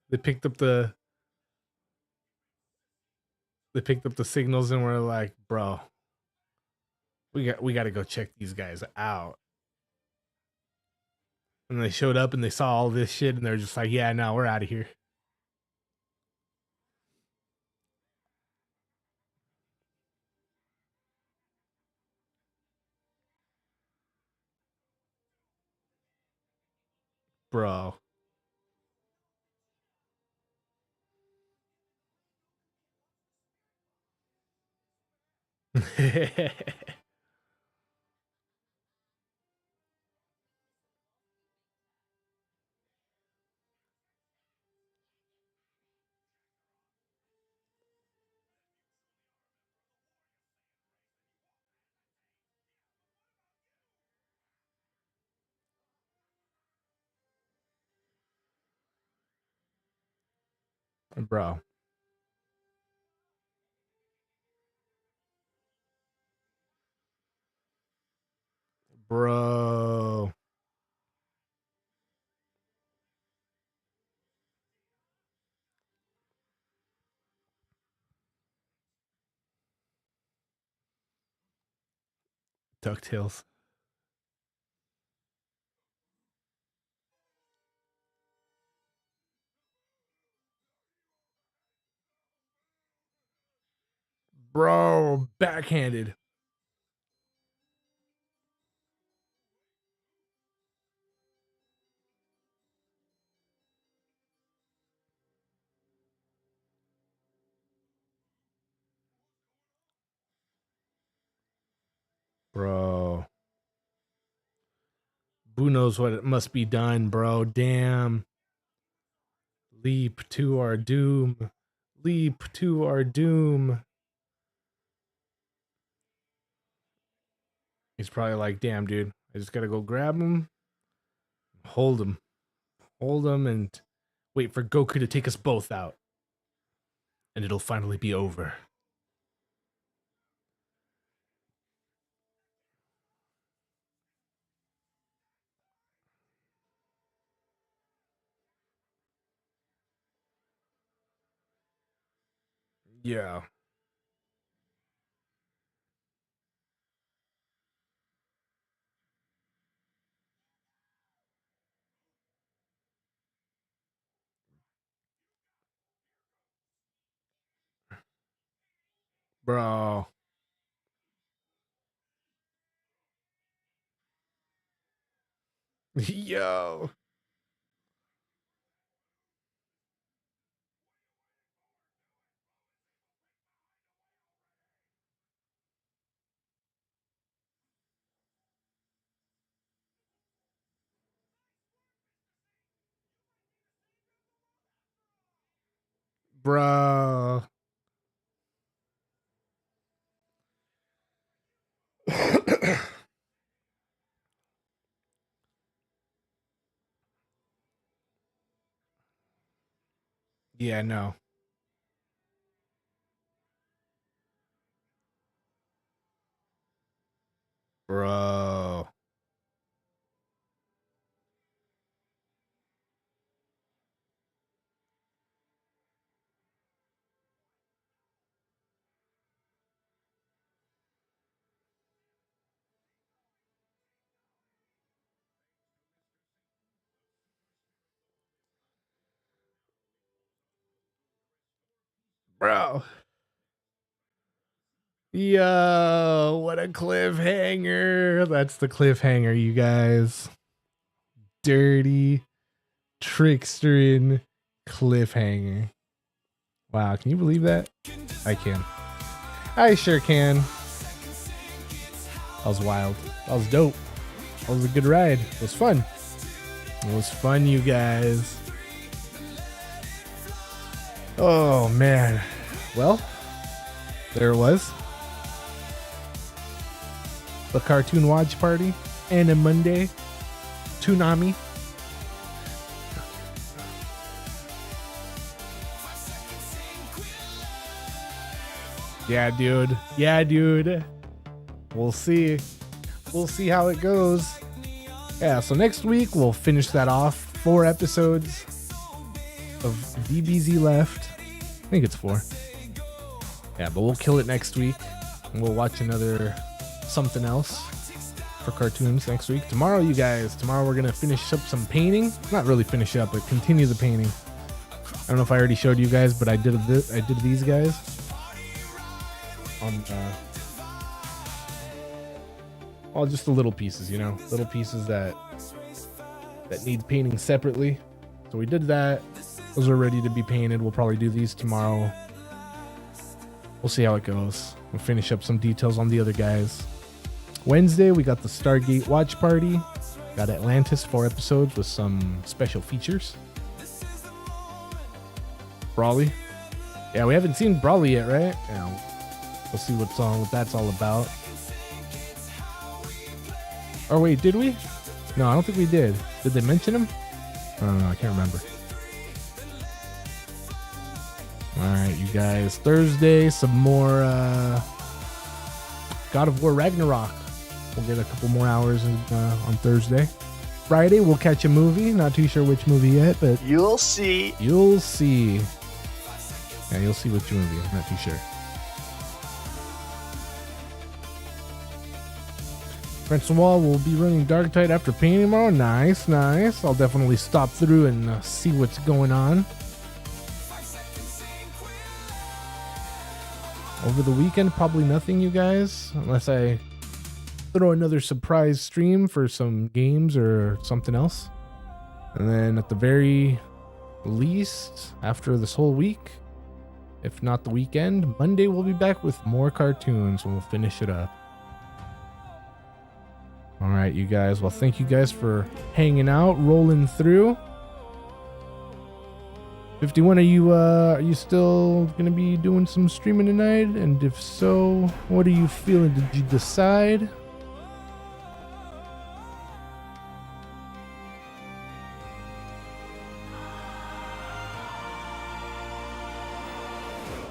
They picked up the signals and we're like, bro, we got to go check these guys out. And they showed up and they saw all this shit and they're just like, yeah, no, we're out of here. Bro. Bro. Bro. DuckTales. Bro, backhanded. Bro. Who knows what it must be done, bro? Damn. Leap to our doom. Leap to our doom. He's probably like, damn, dude. I just gotta go grab him. Hold him. Hold him and wait for Goku to take us both out. And it'll finally be over. Yeah. Bro. Yo. Bro. Yeah, no. Bro. Bro. Yo, what a cliffhanger. That's the cliffhanger, you guys. Dirty, trickstering cliffhanger. Wow, can you believe that? I can. I sure can. That was wild. That was dope. That was a good ride. It was fun. It was fun, you guys. Oh, man. Well, there it was. The Cartoon Watch Party. And a Monday. Toonami. Yeah, dude. Yeah, dude. We'll see. We'll see how it goes. Yeah, so next week we'll finish that off. 4 episodes of DBZ left. I think it's 4. Yeah, but we'll kill it next week. And we'll watch another something else for cartoons next week. Tomorrow, you guys, tomorrow we're going to finish up some painting. Not really finish up, but continue the painting. I don't know if I already showed you guys, but I did these guys on all just the little pieces, you know, little pieces that need painting separately. So we did that. Those are ready to be painted. We'll probably do these tomorrow. We'll see how it goes. We'll finish up some details on the other guys. Wednesday, we got the Stargate watch party. Got Atlantis 4 episodes with some special features. Brawly. Yeah, we haven't seen Brawly yet, right? Yeah, we'll see what that's all about. Oh wait, did we? No, I don't think we did. Did they mention him? I don't know, I can't remember. Alright, you guys. Thursday, some more God of War Ragnarok. We'll get a couple more hours on Thursday. Friday, we'll catch a movie. Not too sure which movie yet, but You'll see. You'll see. Yeah, you'll see which movie. I'm not too sure. Francois will be running Dark Tide after painting tomorrow. Nice, nice. I'll definitely stop through and see what's going on. Over the weekend, probably nothing, you guys, unless I throw another surprise stream for some games or something else. And then at the very least, after this whole week, if not the weekend, Monday we'll be back with more cartoons and we'll finish it up. All right, you guys. Well, thank you guys for hanging out, rolling through. 51, are you still gonna be doing some streaming tonight? And if so, what are you feeling? Did you decide?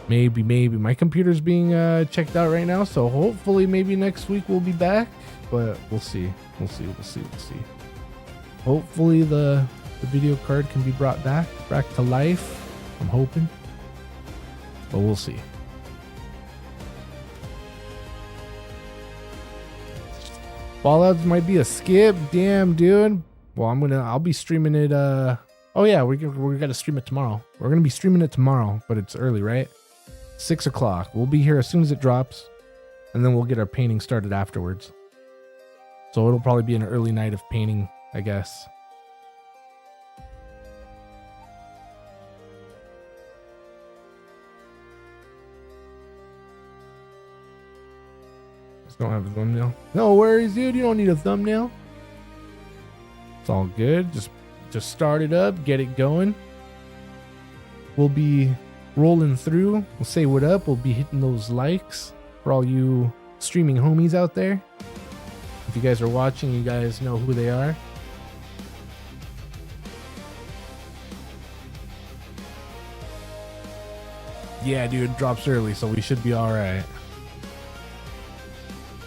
Maybe. My computer's being checked out right now, so hopefully maybe next week we'll be back. But we'll see. We'll see. Hopefully the video card can be brought back to life. I'm hoping. But we'll see. Fallout might be a skip. Damn, dude. Well, I'll be streaming it. Oh yeah, we're gonna stream it tomorrow. We're gonna be streaming it tomorrow, but it's early, right? 6 o'clock. We'll be here as soon as it drops, and then we'll get our painting started afterwards. So it'll probably be an early night of painting, I guess. Just don't have a thumbnail. No worries, dude. You don't need a thumbnail. It's all good. Just start it up, get it going. We'll be rolling through. We'll say what up. We'll be hitting those likes for all you streaming homies out there. If you guys are watching, you guys know who they are. Yeah, dude, it drops early, so we should be all right.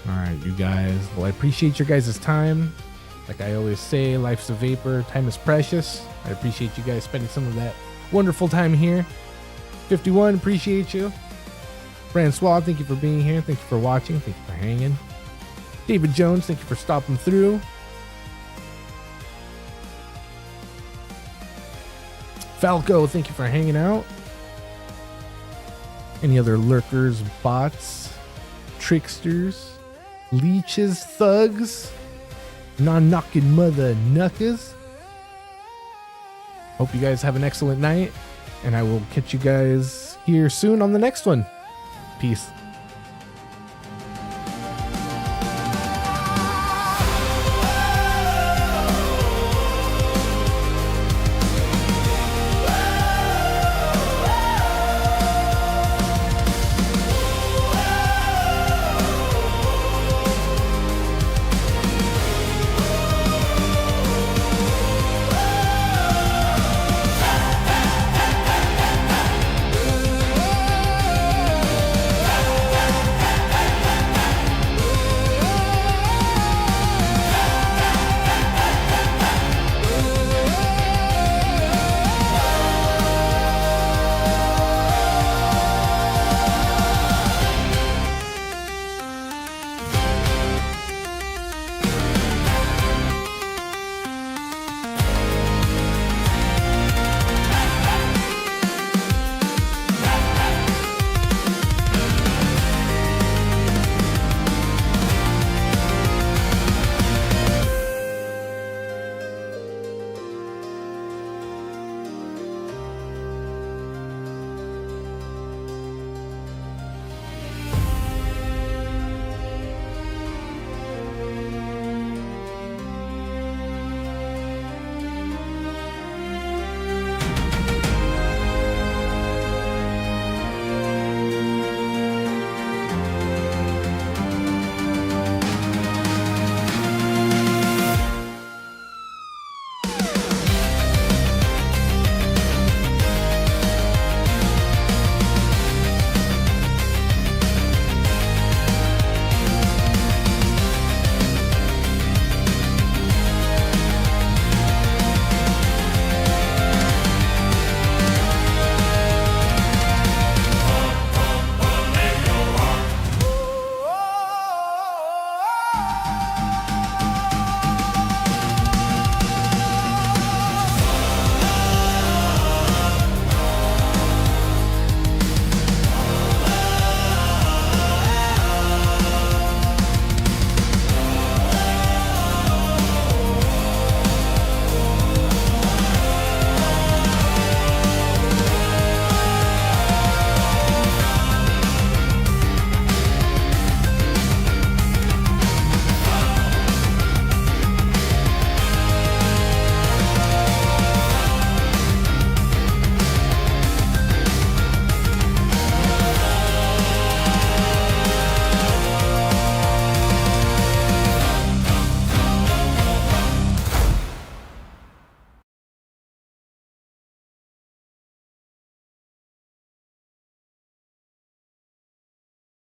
All right, you guys. Well, I appreciate your guys' time. Like I always say, life's a vapor. Time is precious. I appreciate you guys spending some of that wonderful time here. 51, appreciate you. Francois, thank you for being here. Thank you for watching. Thank you for hanging. David Jones, thank you for stopping through. Falco, thank you for hanging out. Any other lurkers, bots, tricksters, leeches, thugs, non-knocking mother knuckers? Hope you guys have an excellent night, and I will catch you guys here soon on the next one. Peace.